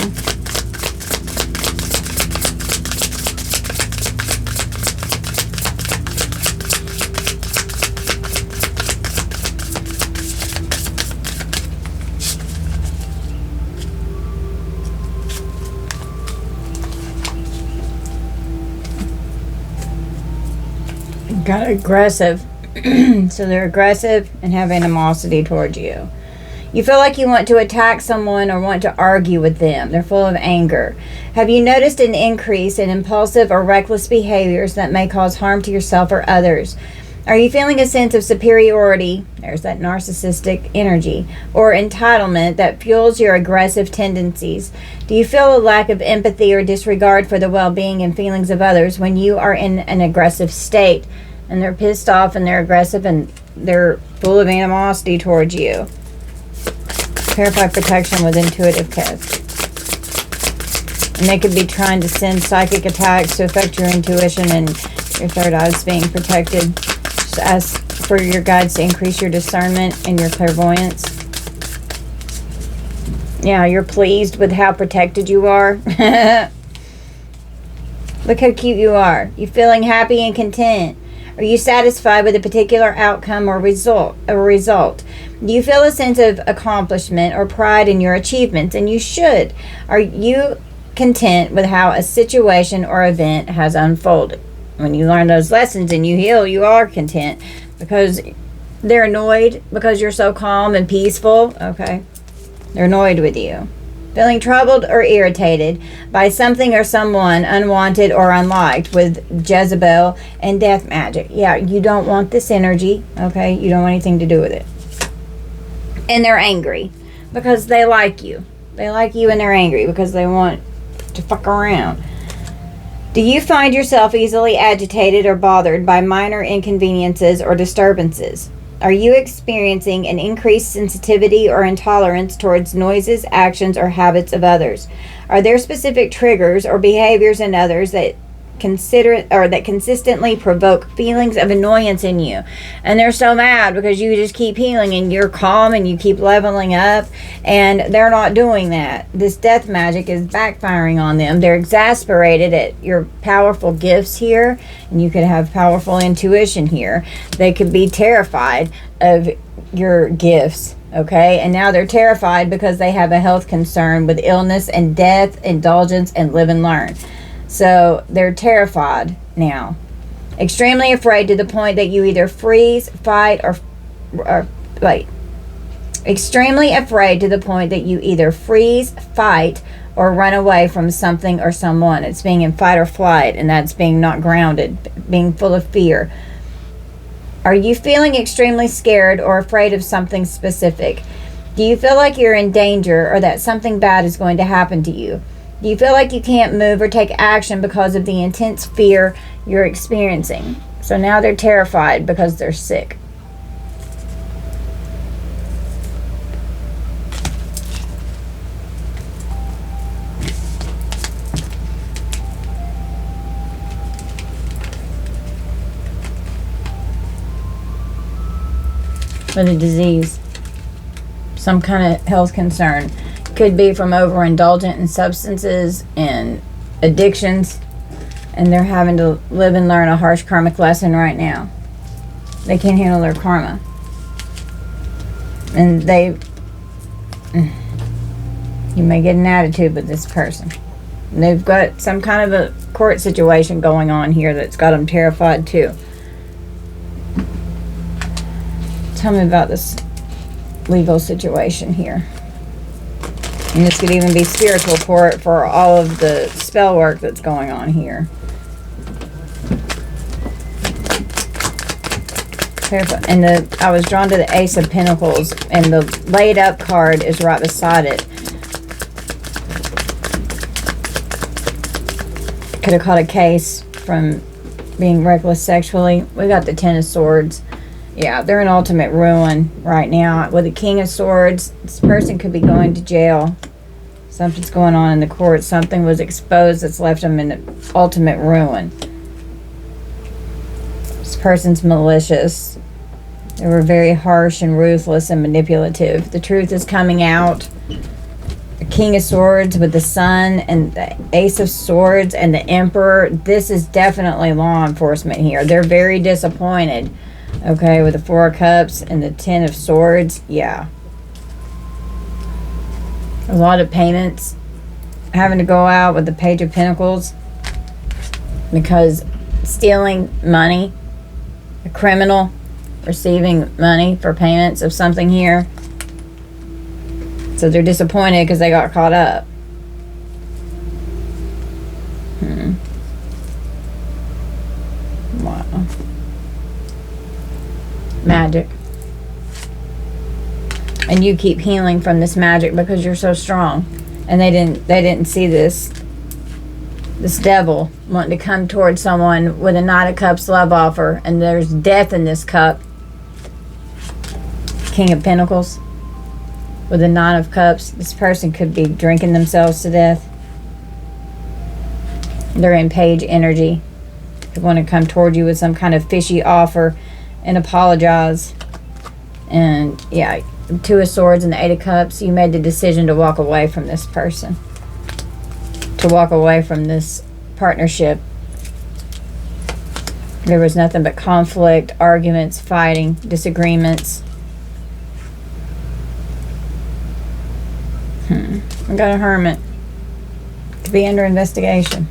Got aggressive. So they're aggressive and have animosity towards you. You feel like you want to attack someone or want to argue with them. They're full of anger. Have you noticed an increase in impulsive or reckless behaviors that may cause harm to yourself or others? Are you feeling a sense of superiority, there's that narcissistic energy, or entitlement that fuels your aggressive tendencies? Do you feel a lack of empathy or disregard for the well-being and feelings of others when you are in an aggressive state? And they're pissed off and they're aggressive and they're full of animosity towards you. Clarify protection with intuitive gifts. And they could be trying to send psychic attacks to affect your intuition and your third eye is being protected. Just ask for your guides to increase your discernment and your clairvoyance. Yeah, you're pleased with how protected you are. Look how cute you are. You're feeling happy and content. Are you satisfied with a particular outcome or result? Do you feel a sense of accomplishment or pride in your achievements? And you should. Are you content with how a situation or event has unfolded? When you learn those lessons and you heal, you are content because They're annoyed because you're so calm and peaceful. Okay. They're annoyed with you. Feeling troubled or irritated by something or someone unwanted or unliked with Jezebel and death magic. Yeah, you don't want this energy. Okay. You don't want anything to do with it. And they're angry because they like you. They like you and they're angry because they want to fuck around. Do you find yourself easily agitated or bothered by minor inconveniences or disturbances? Are you experiencing an increased sensitivity or intolerance towards noises, actions, or habits of others? Are there specific triggers or behaviors in others that consistently provoke feelings of annoyance in you? And they're so mad because you just keep healing and you're calm and you keep leveling up, and they're not doing that. This death magic is backfiring on them. They're exasperated at your powerful gifts here, and you could have powerful intuition here. They could be terrified of your gifts. Okay, and now they're terrified because they have a health concern with illness and death, indulgence, and live and learn. So they're terrified now. Extremely afraid to the point that you either freeze, fight, or wait. Extremely afraid to the point that you either freeze, fight, or run away from something or someone. It's being in fight or flight, and that's being not grounded, being full of fear. Are you feeling extremely scared or afraid of something specific? Do you feel like you're in danger or that something bad is going to happen to you? Do you feel like you can't move or take action because of the intense fear you're experiencing? So now they're terrified because they're sick. With a disease, some kind of health concern. Could be from overindulgent in substances and addictions, and they're having to live and learn a harsh karmic lesson right now. They can't handle their karma, and you may get an attitude with this person. And they've got some kind of a court situation going on here that's got them terrified too. Tell me about this legal situation here. And this could even be spiritual court for all of the spell work that's going on here. And I was drawn to the Ace of Pentacles, and the laid up card is right beside it. Could have caught a case from being reckless sexually. We got the Ten of Swords. Yeah, they're in ultimate ruin right now. With the King of Swords, this person could be going to jail. Something's going on in the court. Something was exposed that's left them in ultimate ruin. This person's malicious. They were very harsh and ruthless and manipulative. The truth is coming out. The King of Swords with the Sun and the Ace of Swords and the Emperor. This is definitely law enforcement here. They're very disappointed. Okay, with the Four of Cups and the Ten of Swords, yeah. A lot of payments having to go out with the Page of Pentacles because stealing money, a criminal receiving money for payments of something here. So they're disappointed because they got caught up. Wow. Magic. And you keep healing from this magic because you're so strong. And they didn't see this devil wanting to come towards someone with a Knight of Cups love offer, and there's death in this cup. King of Pentacles with a Nine of Cups. This person could be drinking themselves to death. They're in page energy. They want to come toward you with some kind of fishy offer and apologize. And yeah, Two of Swords and the Eight of Cups. You made the decision to walk away from this person, to walk away from this partnership. There was nothing but conflict, arguments, fighting, disagreements. I got a Hermit. Could be under investigation.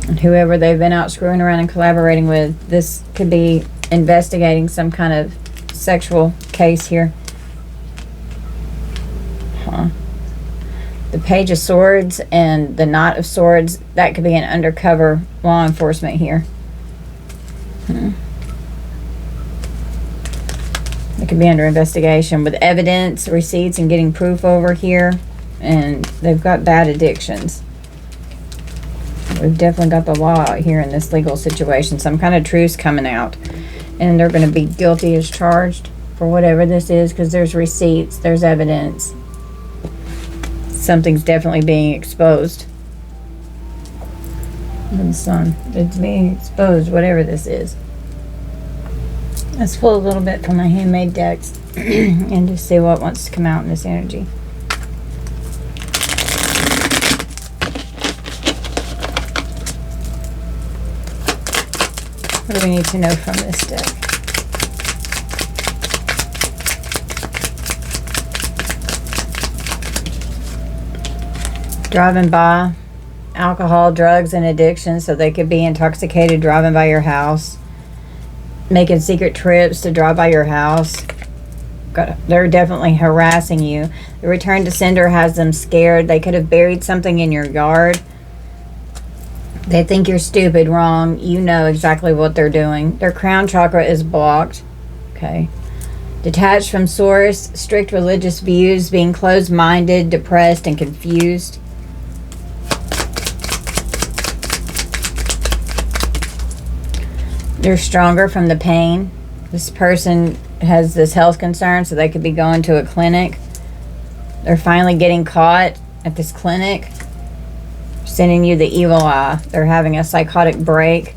And whoever they've been out screwing around and collaborating with, this could be investigating some kind of sexual case here. The Page of Swords and the Knight of Swords, that could be an undercover law enforcement here. It could be under investigation with evidence, receipts, and getting proof over here. And they've got bad addictions. We've definitely got the law out here in this legal situation. Some kind of truce coming out. And they're going to be guilty as charged for whatever this is, because there's receipts, there's evidence. Something's definitely being exposed. And Sun, it's being exposed, whatever this is. Let's pull a little bit from my handmade decks and just see what wants to come out in this energy. What do we need to know from this deck? Driving by, alcohol, drugs, and addiction, so they could be intoxicated driving by your house, making secret trips to drive by your house. They're definitely harassing you. The return to sender has them scared. They could have buried something in your yard. They think you're stupid, wrong. You know exactly what they're doing. Their crown chakra is blocked. Okay. Detached from source, strict religious views, being closed-minded, depressed, and confused. They're stronger from the pain. This person has this health concern, so they could be going to a clinic. They're finally getting caught at this clinic, sending you the evil eye. They're having a psychotic break.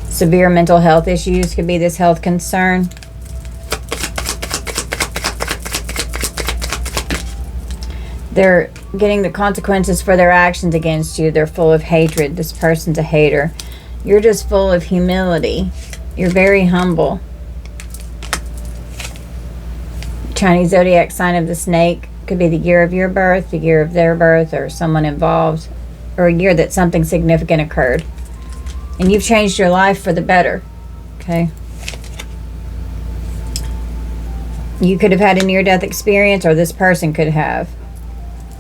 Severe mental health issues could be this health concern. They're getting the consequences for their actions against you. They're full of hatred. This person's a hater. You're just full of humility. You're very humble. Chinese zodiac sign of the snake could be the year of your birth, the year of their birth, or someone involved, or a year that something significant occurred. And you've changed your life for the better. Okay? You could have had a near-death experience, or this person could have.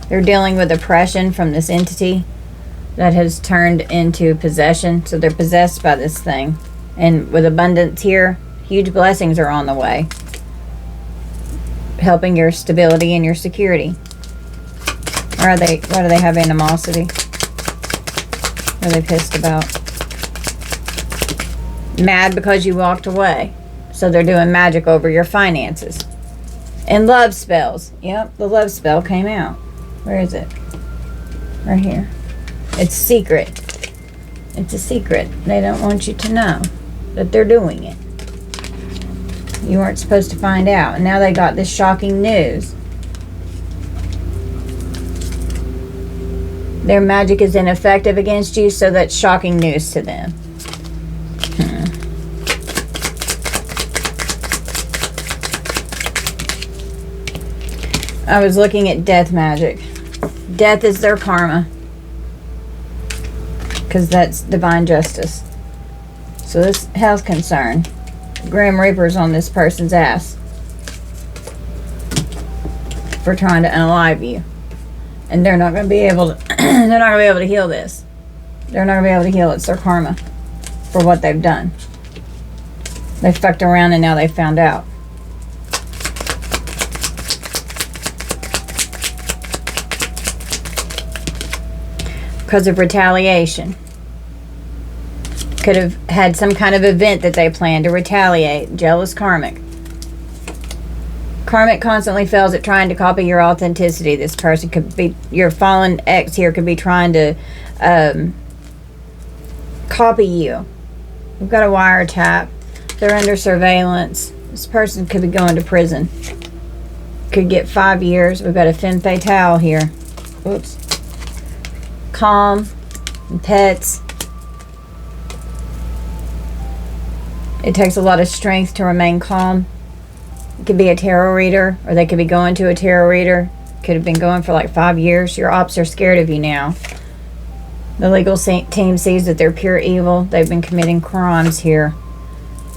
They're dealing with oppression from this entity that has turned into possession. So they're possessed by this thing. And with abundance here, huge blessings are on the way, helping your stability and your security. Or are they, why do they have animosity? What are they pissed about? Mad because you walked away. So they're doing magic over your finances. And love spells. Yep, the love spell came out. Where is it? Right here. It's secret. It's a secret. They don't want you to know that they're doing it. You weren't supposed to find out. And now they got this shocking news. Their magic is ineffective against you, so that's shocking news to them. I was looking at death magic. Death is their karma, because that's divine justice. So this health concern, Grim Reaper's on this person's ass for trying to unalive you, and they're not going to be able to. They're not going to be able to heal this. They're not going to be able to heal it. It's their karma for what they've done. They fucked around and now they found out. Because of retaliation. Could have had some kind of event that they planned to retaliate. Jealous karmic. Karmic constantly fails at trying to copy your authenticity. This person could be, your fallen ex here could be trying to copy you. We've got a wiretap. They're under surveillance. This person could be going to prison. Could get 5 years. We've got a femme fatale here. Oops. Calm and pets. It takes a lot of strength to remain calm. It could be a tarot reader, or they could be going to a tarot reader. Could have been going for like 5 years. Your ops are scared of you now. The legal team sees that they're pure evil. They've been committing crimes here.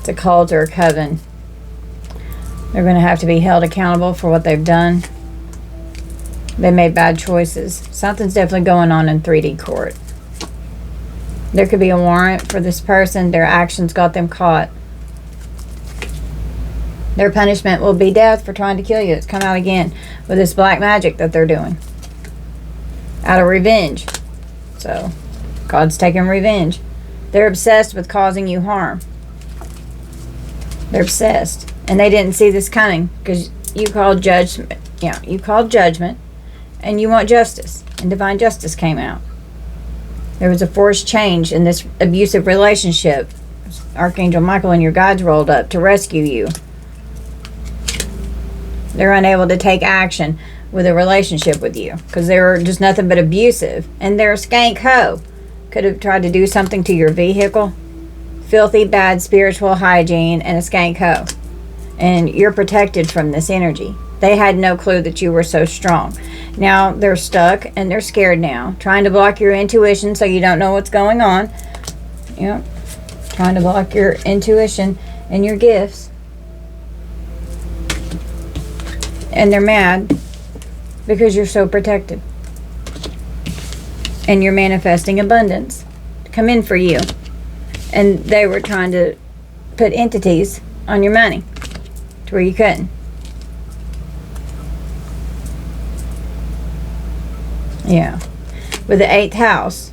It's a cult or a coven. They're going to have to be held accountable for what they've done. They made bad choices. Something's definitely going on in 3D court. There could be a warrant for this person. Their actions got them caught. Their punishment will be death for trying to kill you. It's come out again with this black magic that they're doing. Out of revenge. So, God's taking revenge. They're obsessed with causing you harm. They're obsessed. And they didn't see this coming because you called judgment. Yeah, you called judgment. And you want justice. And divine justice came out. There was a forced change in this abusive relationship. Archangel Michael and your guides rolled up to rescue you. They're unable to take action with a relationship with you because they were just nothing but abusive. And they're a skank hoe. Could have tried to do something to your vehicle. Filthy, bad spiritual hygiene and a skank hoe. And you're protected from this energy. They had no clue that you were so strong. Now they're stuck and they're scared now. Trying to block your intuition so you don't know what's going on. Yep. Trying to block your intuition and your gifts. And they're mad because you're so protected. And you're manifesting abundance to come in for you. And they were trying to put entities on your money to where you couldn't. Yeah. With the 8th house,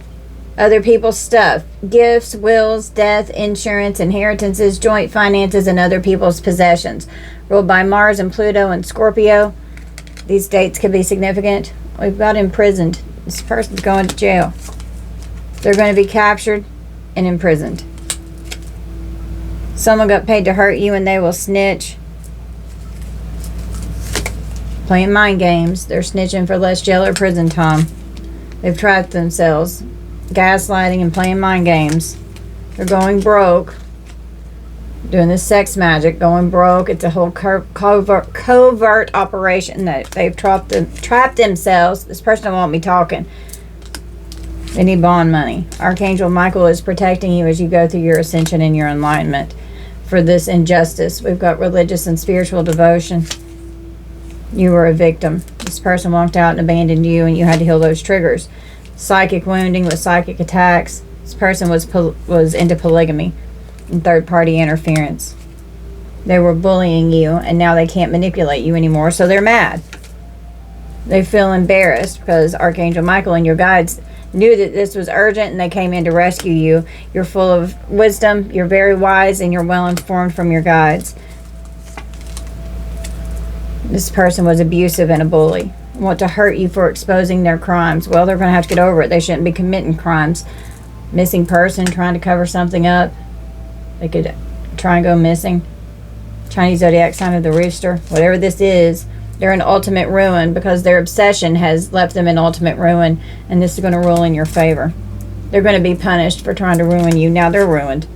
other people's stuff, gifts, wills, death, insurance, inheritances, joint finances, and other people's possessions. Ruled by Mars and Pluto and Scorpio. These dates could be significant. We've got imprisoned. This person's going to jail. They're going to be captured and imprisoned. Someone got paid to hurt you and they will snitch. Playing mind games. They're snitching for less jail or prison time. They've trapped themselves. Gaslighting and playing mind games. They're going broke. Doing this sex magic. Going broke. It's a whole covert operation that they've trapped themselves. This person won't be talking. They need bond money. Archangel Michael is protecting you as you go through your ascension and your enlightenment. For this injustice, we've got religious and spiritual devotion. You were a victim. This person walked out and abandoned you, and you had to heal those triggers. Psychic wounding with psychic attacks. This person was into polygamy and third-party interference. They were bullying you, and now they can't manipulate you anymore, so they're mad. They feel embarrassed because Archangel Michael and your guides knew that this was urgent, and they came in to rescue you. You're full of wisdom, you're very wise, and you're well informed from your guides. This person was abusive and a bully. Want to hurt you for exposing their crimes. Well, they're going to have to get over it. They shouldn't be committing crimes. Missing person, trying to cover something up. They could try and go missing. Chinese zodiac sign of the rooster. Whatever this is, they're in ultimate ruin because their obsession has left them in ultimate ruin, and this is going to rule in your favor. They're going to be punished for trying to ruin you. Now they're ruined.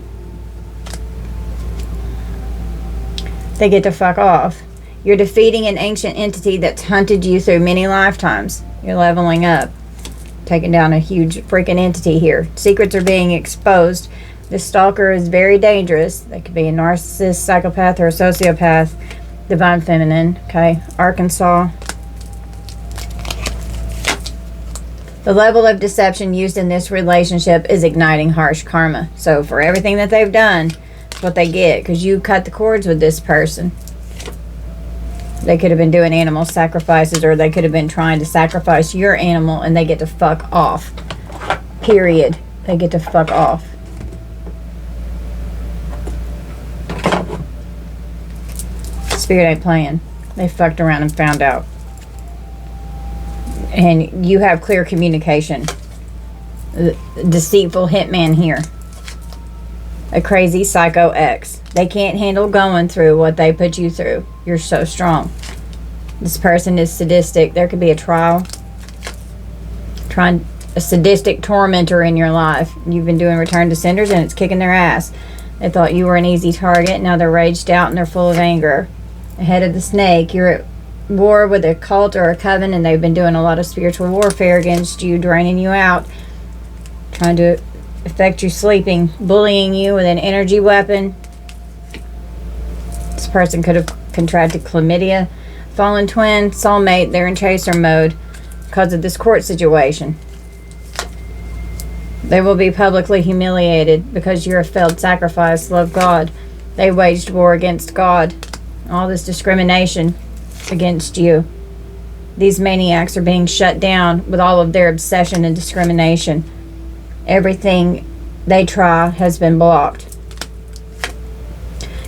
They get to fuck off. You're defeating an ancient entity that's hunted you through many lifetimes. You're leveling up. Taking down a huge freaking entity here. Secrets are being exposed. This stalker is very dangerous. They could be a narcissist, psychopath, or a sociopath. Divine Feminine. Okay. Arkansas. The level of deception used in this relationship is igniting harsh karma. So for everything that they've done, it's what they get. Because you cut the cords with this person. They could have been doing animal sacrifices, or they could have been trying to sacrifice your animal, and they get to fuck off. Period. They get to fuck off. Spirit ain't playing. They fucked around and found out. And you have clear communication. Deceitful hitman here. A crazy psycho ex. They can't handle going through what they put you through. You're so strong. This person is sadistic. There could be a trial. A sadistic tormentor in your life. You've been doing return to senders and it's kicking their ass. They thought you were an easy target. Now they're raged out and they're full of anger. Ahead of the snake, you're at war with a cult or a coven, and they've been doing a lot of spiritual warfare against you, draining you out, trying to affect you sleeping, bullying you with an energy weapon, person could have contracted chlamydia. Fallen twin, soulmate, they're in chaser mode because of this court situation. They will be publicly humiliated because you're a failed sacrifice. Love God. They waged war against God. All this discrimination against you. These maniacs are being shut down with all of their obsession and discrimination. Everything they try has been blocked.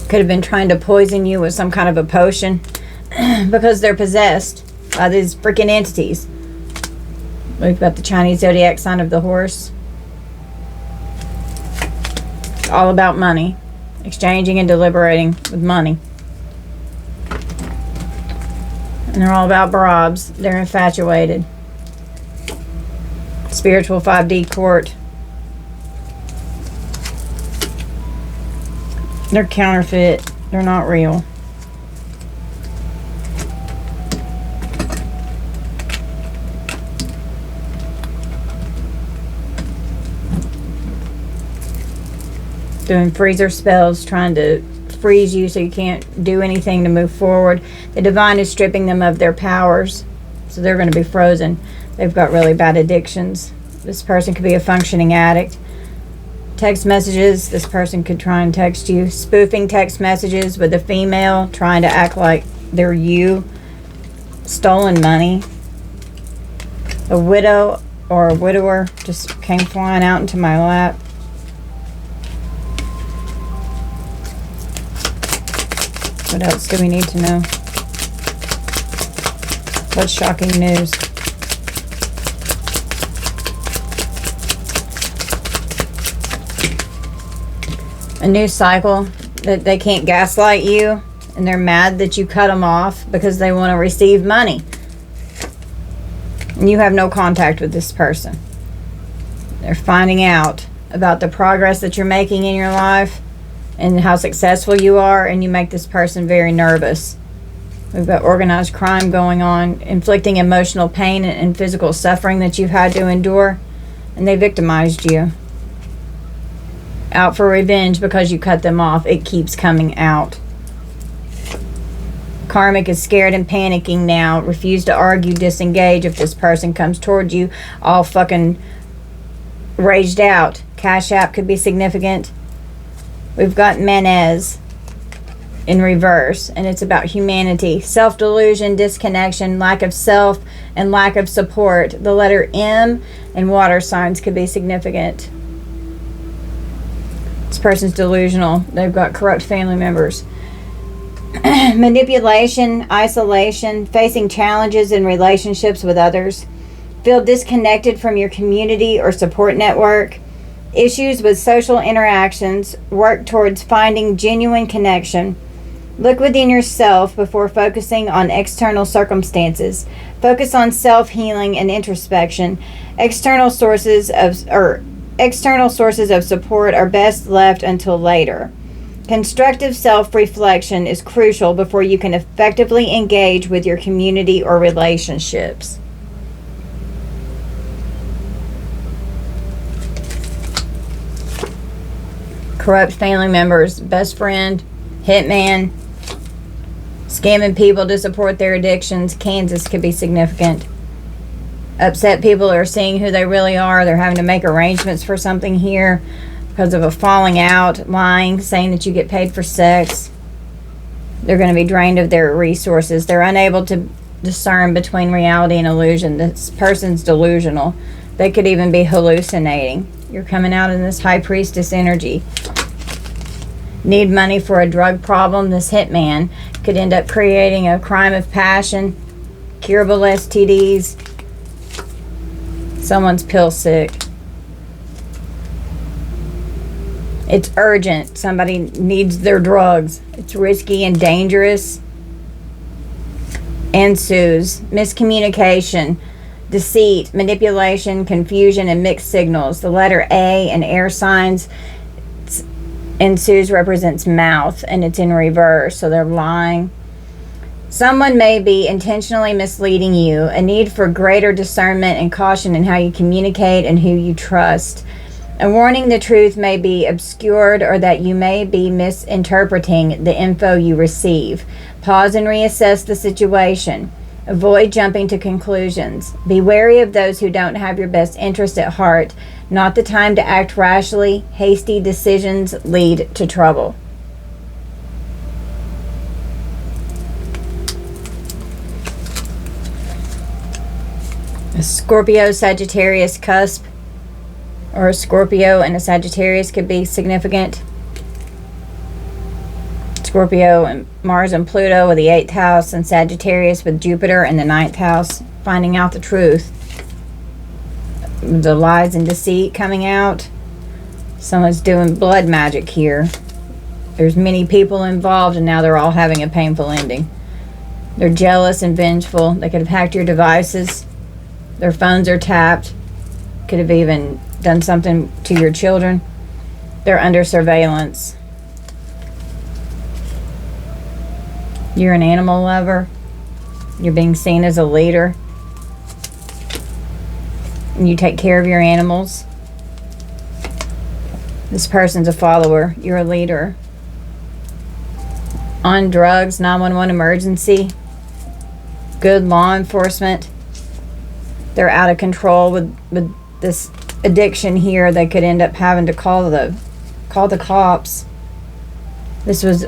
Could have been trying to poison you with some kind of a potion because they're possessed by these freaking entities. We've got the Chinese zodiac sign of the horse. It's all about money. Exchanging and deliberating with money. And they're all about bribes. They're infatuated. Spiritual 5D court. They're counterfeit. They're not real. Doing freezer spells, trying to freeze you so you can't do anything to move forward. The divine is stripping them of their powers, so they're going to be frozen. They've got really bad addictions. This person could be a functioning addict. Text messages, this person could try and text you. Spoofing text messages with a female, trying to act like they're you. Stolen money. A widow or a widower just came flying out into my lap. What else do we need to know? What's shocking news? A new cycle that they can't gaslight you, and they're mad that you cut them off because they want to receive money. And you have no contact with this person. They're finding out about the progress that you're making in your life and how successful you are, and you make this person very nervous. We've got organized crime going on, inflicting emotional pain and physical suffering that you've had to endure, and they victimized you. Out for revenge because you cut them off. It keeps coming out. Karmic is scared and panicking now. Refuse to argue, disengage if this person comes towards you all fucking raged out. Cash App could be significant. We've got Manez in reverse, and it's about humanity. Self-delusion, disconnection, lack of self, and lack of support. The letter M and water signs could be significant. This person's delusional. They've got corrupt family members. Manipulation, isolation, facing challenges in relationships with others. Feel disconnected from your community or support network. Issues with social interactions. Work towards finding genuine connection. Look within yourself before focusing on external circumstances. Focus on self-healing and introspection. External sources of support are best left until later. Constructive self-reflection is crucial before you can effectively engage with your community or relationships. Corrupt family members, best friend, hitman, scamming people to support their addictions. Kansas could be significant. Upset people are seeing who they really are. They're having to make arrangements for something here because of a falling out, lying, saying that you get paid for sex. They're going to be drained of their resources. They're unable to discern between reality and illusion. This person's delusional. They could even be hallucinating. You're coming out in this high priestess energy. Need money for a drug problem. This hitman could end up creating a crime of passion, curable STDs. Someone's pill sick. It's urgent. Somebody needs their drugs. It's risky and dangerous. Ensues miscommunication, deceit, manipulation, confusion, and mixed signals. The letter A and air signs. Ensues represents mouth, and it's in reverse, so they're lying. Someone may be intentionally misleading you. A need for greater discernment and caution in how you communicate and who you trust. A warning: the truth may be obscured or that you may be misinterpreting the info you receive. Pause and reassess the situation. Avoid jumping to conclusions. Be wary of those who don't have your best interest at heart. Not the time to act rashly. Hasty decisions lead to trouble. A Scorpio Sagittarius cusp, or a Scorpio and a Sagittarius could be significant. Scorpio and Mars and Pluto with the 8th house, and Sagittarius with Jupiter in the 9th house, finding out the truth. The lies and deceit coming out. Someone's doing blood magic here. There's many people involved and now they're all having a painful ending. They're jealous and vengeful. They could have hacked your devices. Their phones are tapped. Could have even done something to your children. They're under surveillance. You're an animal lover. You're being seen as a leader. And you take care of your animals. This person's a follower. You're a leader. On drugs, 911 emergency. Good law enforcement. They're out of control with this addiction here. They could end up having to call the cops. This was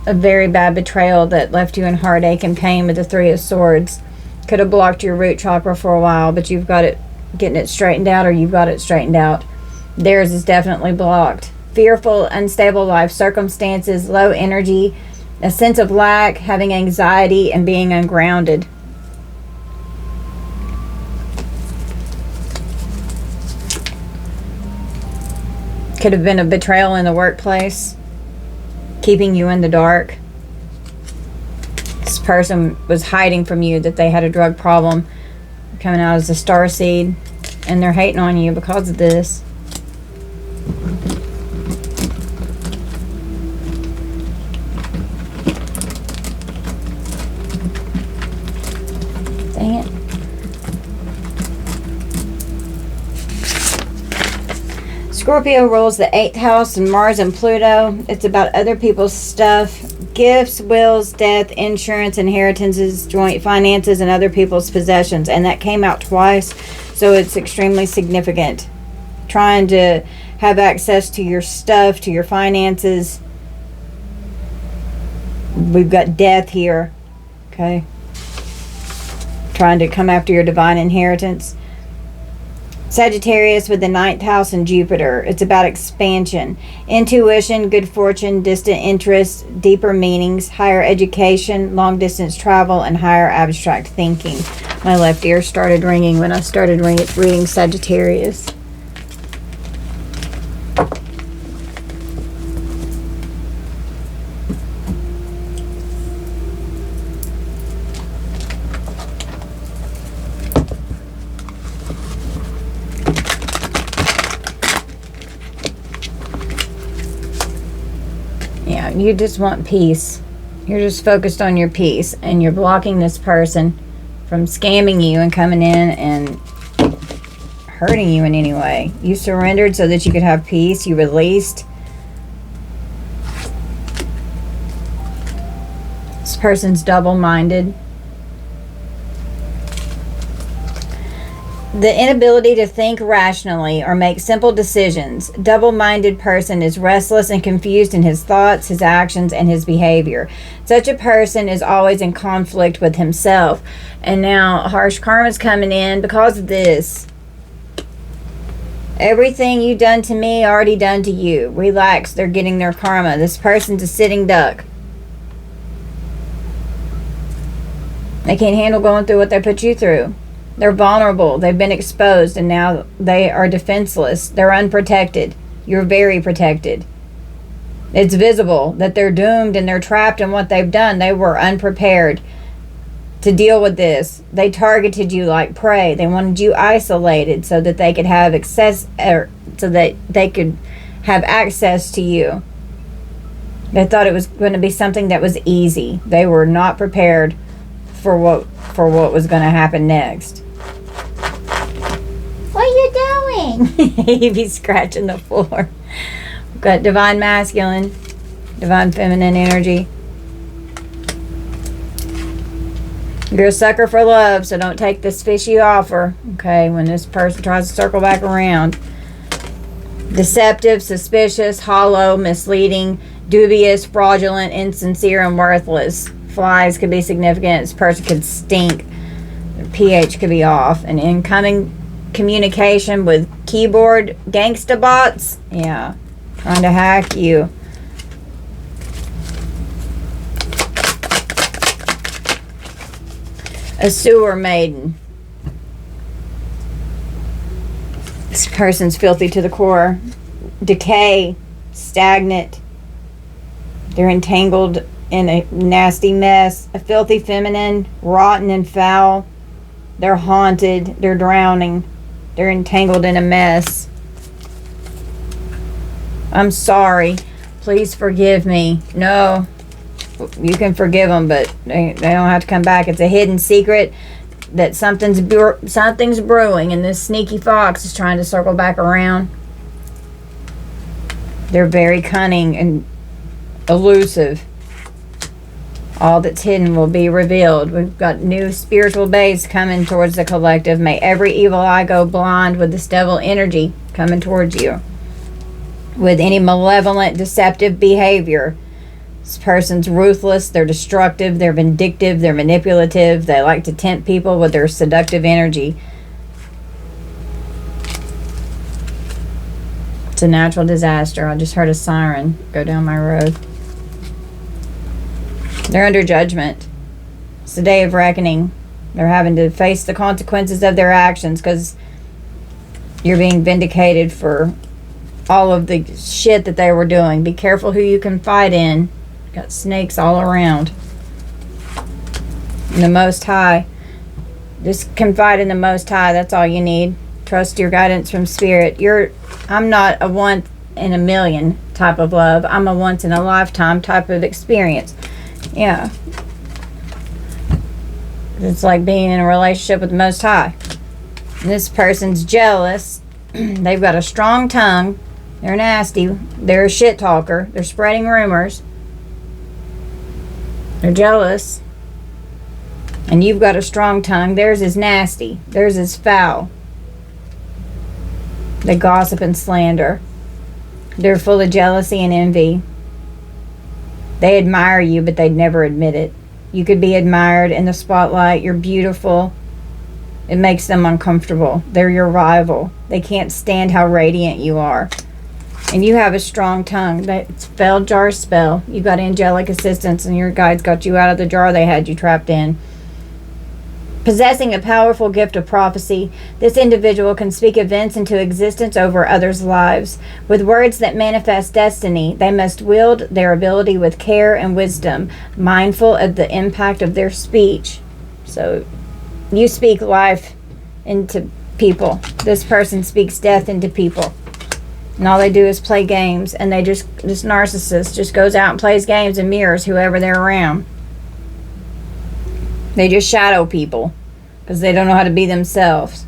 a very bad betrayal that left you in heartache and pain with the 3 of Swords. Could have blocked your root chakra for a while, but you've got it, getting it straightened out, or you've got it straightened out. Theirs is definitely blocked. Fearful, unstable life circumstances, low energy, a sense of lack, having anxiety, and being ungrounded. Could have been a betrayal in the workplace, keeping you in the dark. This person was hiding from you that they had a drug problem, coming out as a star seed, and they're hating on you because of this. Dang it. Scorpio rules the 8th house and Mars and Pluto. It's about other people's stuff. Gifts, wills, death, insurance, inheritances, joint finances, and other people's possessions. And that came out twice, so it's extremely significant. Trying to have access to your stuff, to your finances. We've got death here. Okay. Trying to come after your divine inheritance. Sagittarius with the 9th house and Jupiter. It's about expansion, intuition, good fortune, distant interests, deeper meanings, higher education, long distance travel, and higher abstract thinking. My left ear started ringing when I started reading Sagittarius. Yeah, you just want peace. You're just focused on your peace, and you're blocking this person from scamming you and coming in and hurting you in any way. You surrendered so that you could have peace. You released. This person's double-minded. The inability to think rationally or make simple decisions. Double-minded person is restless and confused in his thoughts, his actions, and his behavior. Such a person is always in conflict with himself. And now harsh karma's coming in because of this. Everything you done to me, already done to you. Relax, they're getting their karma. This person's a sitting duck. They can't handle going through what they put you through. They're vulnerable. They've been exposed, and now they are defenseless. They're unprotected. You're very protected. It's visible that they're doomed and they're trapped in what they've done. They were unprepared to deal with this. They targeted you like prey. They wanted you isolated so that they could have access to you. They thought it was going to be something that was easy. They were not prepared for what was going to happen next. What are you doing? He'd be scratching the floor. We've got divine masculine, divine feminine energy. You're a sucker for love, so don't take this fishy offer, okay, when this person tries to circle back around. Deceptive, suspicious, hollow, misleading, dubious, fraudulent, insincere, and worthless. Flies could be significant. This person could stink. Their pH could be off. And incoming communication with keyboard gangsta bots. Yeah, trying to hack you. A sewer maiden. This person's filthy to the core. Decay, stagnant. They're entangled in a nasty mess. A filthy feminine, rotten and foul. They're haunted. They're drowning. They're entangled in a mess. I'm sorry. Please forgive me. No. You can forgive them, but they don't have to come back. It's a hidden secret that something's brewing, and this sneaky fox is trying to circle back around. They're very cunning and elusive. All that's hidden will be revealed. We've got new spiritual base coming towards the collective. May every evil eye go blind with this devil energy coming towards you. With any malevolent, deceptive behavior. This person's ruthless, they're destructive, they're vindictive, they're manipulative, they like to tempt people with their seductive energy. It's a natural disaster. I just heard a siren go down my road. They're under judgment. It's the day of reckoning. They're having to face the consequences of their actions because you're being vindicated for all of the shit that they were doing. Be careful who you confide in. Got snakes all around. And the Most High. Just confide in the Most High. That's all you need. Trust your guidance from Spirit. I'm not a once in a million type of love. I'm a once in a lifetime type of experience. Yeah. It's like being in a relationship with the Most High. And this person's jealous. They've got a strong tongue. They're nasty. They're a shit talker. They're spreading rumors. They're jealous. And you've got a strong tongue. Theirs is nasty. Theirs is foul. They gossip and slander. They're full of jealousy and envy. They admire you, but they'd never admit it. You could be admired in the spotlight. You're beautiful. It makes them uncomfortable. They're your rival. They can't stand how radiant you are. And you have a strong tongue. That's spell jar spell. You got angelic assistance, and your guides got you out of the jar they had you trapped in. Possessing a powerful gift of prophecy, this individual can speak events into existence over others' lives. With words that manifest destiny, they must wield their ability with care and wisdom, mindful of the impact of their speech. So, you speak life into people. This person speaks death into people. And all they do is play games, and this narcissist just goes out and plays games and mirrors whoever they're around. They just shadow people because they don't know how to be themselves.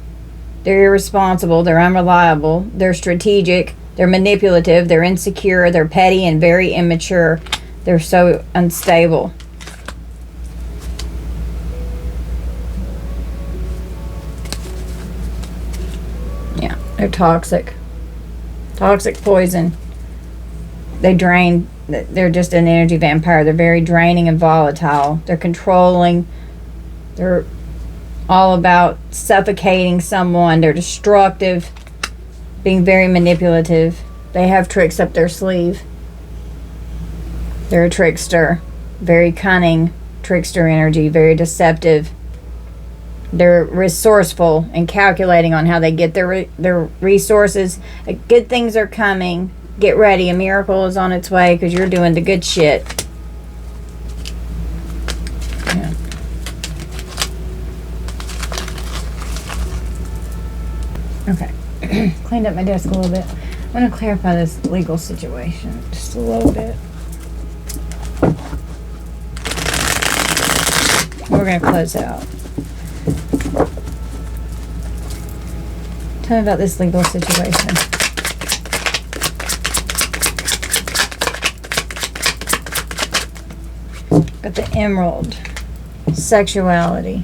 They're irresponsible, they're unreliable, they're strategic, they're manipulative, they're insecure, they're petty and very immature. They're so unstable. Yeah, they're toxic. Toxic poison. They drain. They're just an energy vampire. They're very draining and volatile. They're controlling. They're all about suffocating someone. They're destructive, being very manipulative. They have tricks up their sleeve. They're a trickster. Very cunning. Trickster energy. Very deceptive. They're resourceful and calculating on how they get their resources. Good things are coming. Get ready. A miracle is on its way because you're doing the good shit. Yeah. Okay. Cleaned up my desk a little bit. I'm going to clarify this legal situation just a little bit. We're going to close out. Tell me about this legal situation. Got the emerald. Sexuality.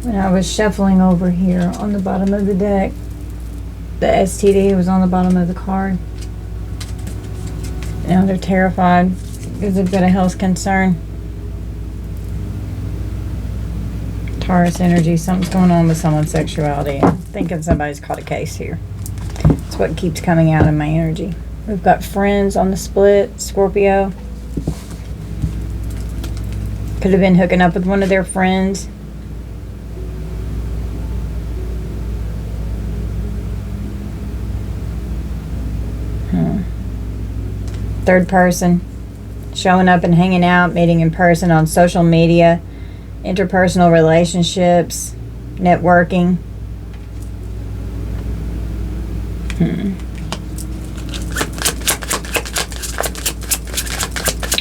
When I was shuffling over here on the bottom of the deck, the STD was on the bottom of the card. Now they're terrified because they've got a health concern. Taurus energy, something's going on with someone's sexuality. I'm thinking somebody's caught a case here. That's what keeps coming out in my energy. We've got friends on the split, Scorpio. Could have been hooking up with one of their friends. Third person, showing up and hanging out, meeting in person on social media, interpersonal relationships, networking.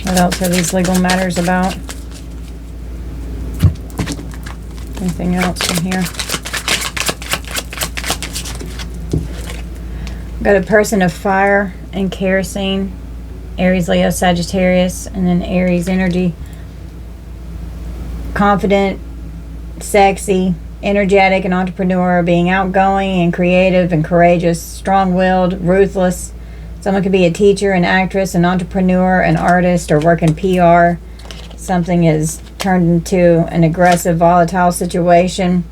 What else are these legal matters about? Anything else from here? Got a person of fire and kerosene. Aries, Leo, Sagittarius, and then Aries energy. Confident, sexy, energetic, and entrepreneur, being outgoing and creative and courageous, strong-willed, ruthless. Someone could be a teacher, an actress, an entrepreneur, an artist, or work in PR. Something is turned into an aggressive, volatile situation.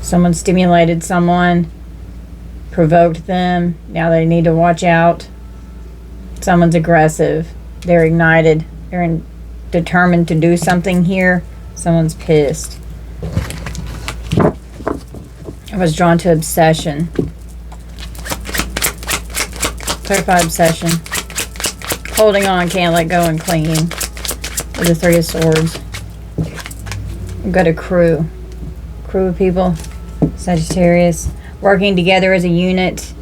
Someone stimulated someone, provoked them. Now they need to watch out. Someone's aggressive. They're ignited. They're determined to do something here. Someone's pissed. I was drawn to obsession. Clarify obsession. Holding on, can't let go, and clinging. With the Three of Swords. We've got a crew. Crew of people. Sagittarius. Working together as a unit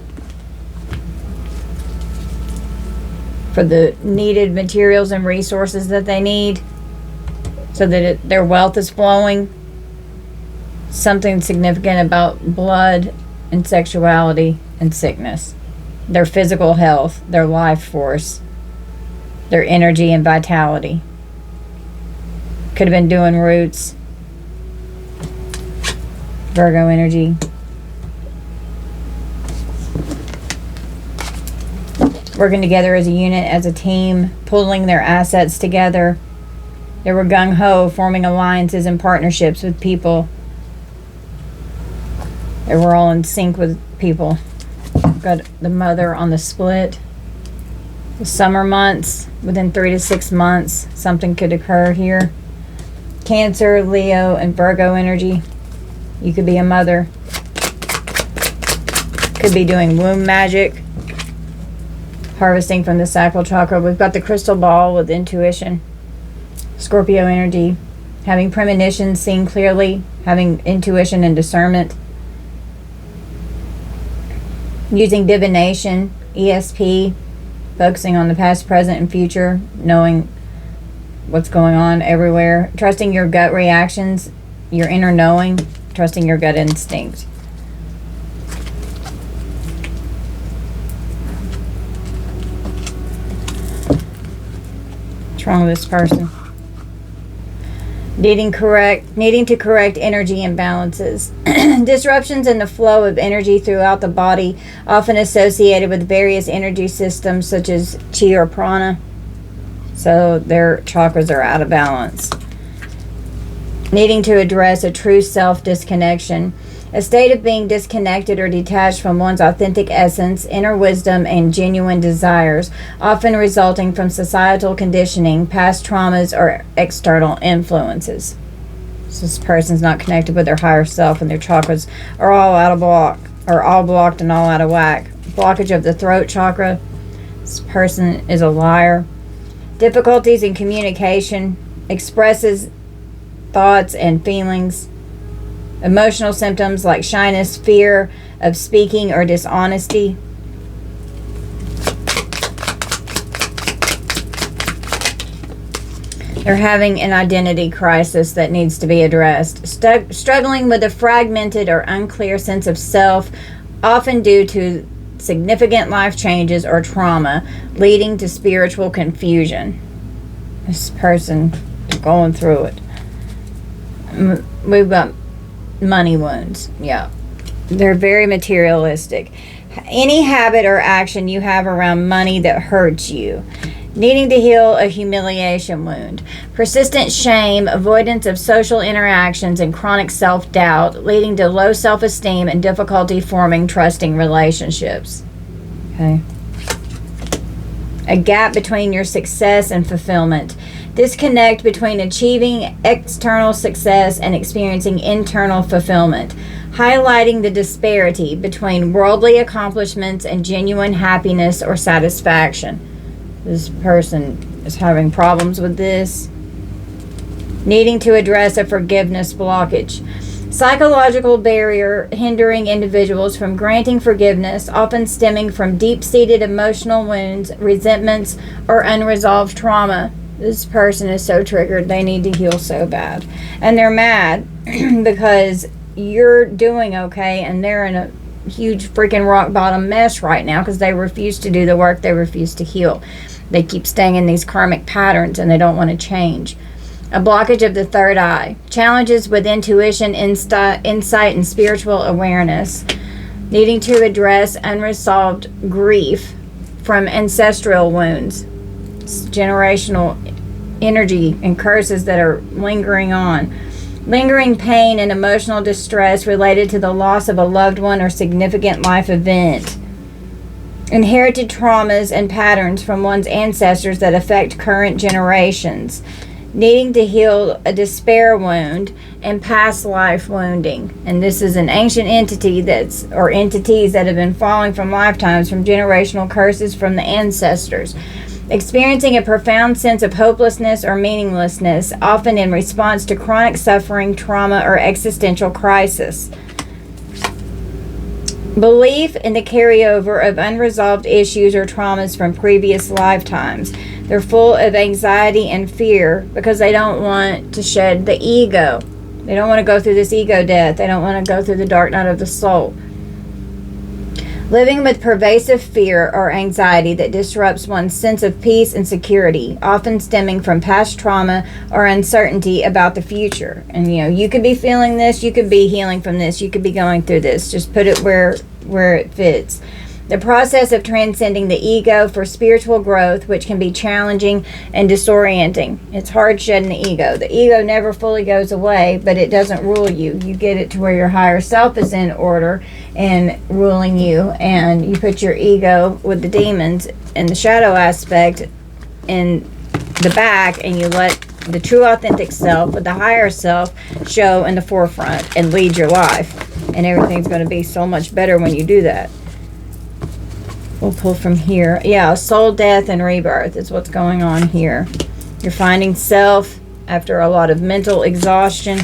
for the needed materials and resources that they need so that their wealth is flowing. Something significant about blood and sexuality and sickness. Their physical health, their life force, their energy and vitality. Could have been doing roots. Virgo energy. Working together as a unit, as a team, pulling their assets together. They were gung-ho, forming alliances and partnerships with people. They were all in sync with people. Got the Mother on the split. The summer months, within 3 to 6 months, something could occur here. Cancer, Leo, and Virgo energy. You could be a mother. Could be doing womb magic. Harvesting from the sacral chakra. We've got the crystal ball with intuition. Scorpio energy. Having premonitions, seeing clearly. Having intuition and discernment. Using divination, ESP. Focusing on the past, present, and future. Knowing what's going on everywhere. Trusting your gut reactions. Your inner knowing. Trusting your gut instinct. What's wrong with this person? Needing to correct energy imbalances. Disruptions in the flow of energy throughout the body, often associated with various energy systems such as chi or prana. So their chakras are out of balance. Needing to address a true self disconnection. A state of being disconnected or detached from one's authentic essence, inner wisdom, and genuine desires, often resulting from societal conditioning, past traumas, or external influences. So this person's not connected with their higher self, and their chakras are all out of block, or all blocked and all out of whack. Blockage of the throat chakra. This person is a liar. Difficulties in communication. Expresses thoughts and feelings. Emotional symptoms like shyness, fear of speaking, or dishonesty. They're having an identity crisis that needs to be addressed. Struggling with a fragmented or unclear sense of self, often due to significant life changes or trauma, leading to spiritual confusion. This person is going through it. We've got money wounds. Yeah. They're very materialistic. Any habit or action you have around money that hurts you. Needing to heal a humiliation wound. Persistent shame, avoidance of social interactions, and chronic self-doubt, leading to low self-esteem and difficulty forming trusting relationships. Okay. A gap between your success and fulfillment. Disconnect between achieving external success and experiencing internal fulfillment. Highlighting the disparity between worldly accomplishments and genuine happiness or satisfaction. This person is having problems with this. Needing to address a forgiveness blockage. Psychological barrier hindering individuals from granting forgiveness, often stemming from deep-seated emotional wounds, resentments, or unresolved trauma. This person is so triggered, they need to heal so bad. And they're mad because you're doing okay and they're in a huge freaking rock bottom mess right now because they refuse to do the work, they refuse to heal. They keep staying in these karmic patterns and they don't want to change. A blockage of the third eye. Challenges with intuition, insight, and spiritual awareness. Needing to address unresolved grief from ancestral wounds. Generational energy and curses that are lingering on. Lingering pain and emotional distress related to the loss of a loved one or significant life event. Inherited traumas and patterns from one's ancestors that affect current generations. Needing to heal a despair wound and past life wounding. And this is an ancient entity or entities that have been falling from lifetimes, from generational curses from the ancestors. Experiencing a profound sense of hopelessness or meaninglessness, often in response to chronic suffering, trauma, or existential crisis. Belief in the carryover of unresolved issues or traumas from previous lifetimes. They're full of anxiety and fear because they don't want to shed the ego. They don't want to go through this ego death. They don't want to go through the dark night of the soul. Living with pervasive fear or anxiety that disrupts one's sense of peace and security, often stemming from past trauma or uncertainty about the future. And you could be feeling this, you could be healing from this, you could be going through this. Just put it where it fits. The process of transcending the ego for spiritual growth, which can be challenging and disorienting. It's hard shedding the ego. The ego never fully goes away, but it doesn't rule you. You get it to where your higher self is in order and ruling you, and you put your ego with the demons and the shadow aspect in the back, and you let the true authentic self with the higher self show in the forefront and lead your life. And everything's going to be so much better when you do that. We'll pull from here. Yeah, soul death and rebirth is what's going on here. You're finding self after a lot of mental exhaustion,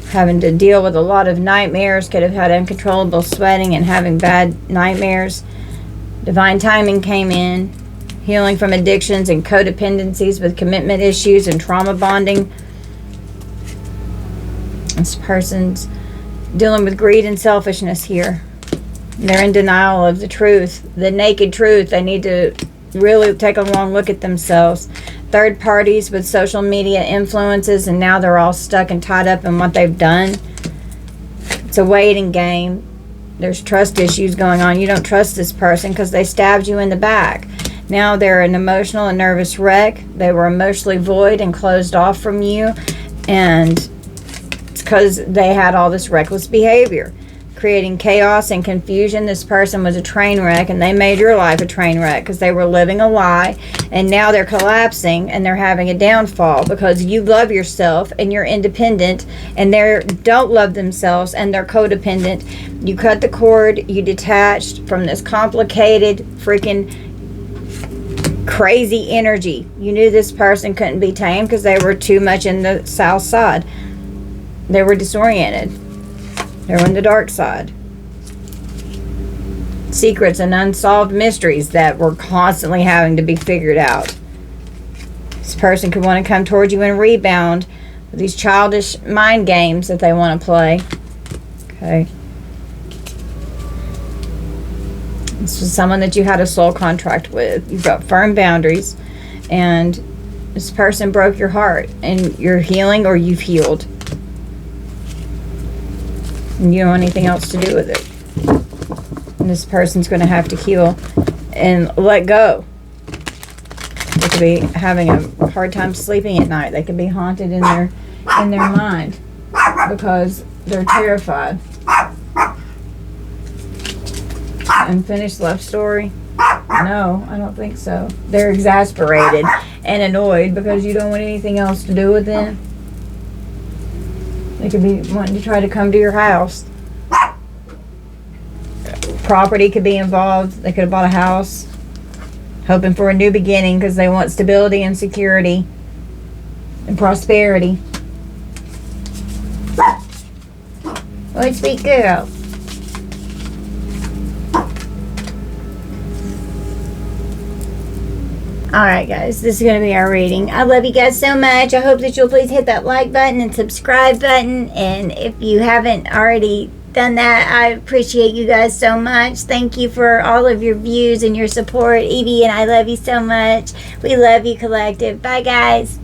having to deal with a lot of nightmares, could have had uncontrollable sweating and having bad nightmares. Divine timing came in. Healing from addictions and codependencies with commitment issues and trauma bonding. This person's dealing with greed and selfishness here. They're in denial of the truth, the naked truth. They need to really take a long look at themselves. Third parties with social media influences, and now they're all stuck and tied up in what they've done. It's a waiting game. There's trust issues going on. You don't trust this person because they stabbed you in the back. Now they're an emotional and nervous wreck. They were emotionally void and closed off from you, and it's because they had all this reckless behavior, creating chaos and confusion. This person was a train wreck, and they made your life a train wreck because they were living a lie, and now they're collapsing and they're having a downfall because you love yourself and you're independent, and they don't love themselves and they're codependent. You cut the cord, you detached from this complicated freaking crazy energy. You knew this person couldn't be tamed because they were too much in the south side. They were disoriented. They were in the dark side. Secrets and unsolved mysteries that were constantly having to be figured out. This person could want to come towards you and rebound with these childish mind games that they want to play. Okay. This was someone that you had a soul contract with. You've got firm boundaries, and this person broke your heart, and you're healing, or you've healed. And you don't want anything else to do with it. And this person's going to have to heal and let go. They could be having a hard time sleeping at night. They could be haunted in their mind because they're terrified. Unfinished love story? No, I don't think so. They're exasperated and annoyed because you don't want anything else to do with them. They could be wanting to try to come to your house. Property could be involved. They could have bought a house, hoping for a new beginning because they want stability and security and prosperity. Oh, sweet girl. Alright guys, this is going to be our reading. I love you guys so much. I hope that you'll please hit that like button and subscribe button. And if you haven't already done that, I appreciate you guys so much. Thank you for all of your views and your support. Evie and I love you so much. We love you, Collective. Bye guys.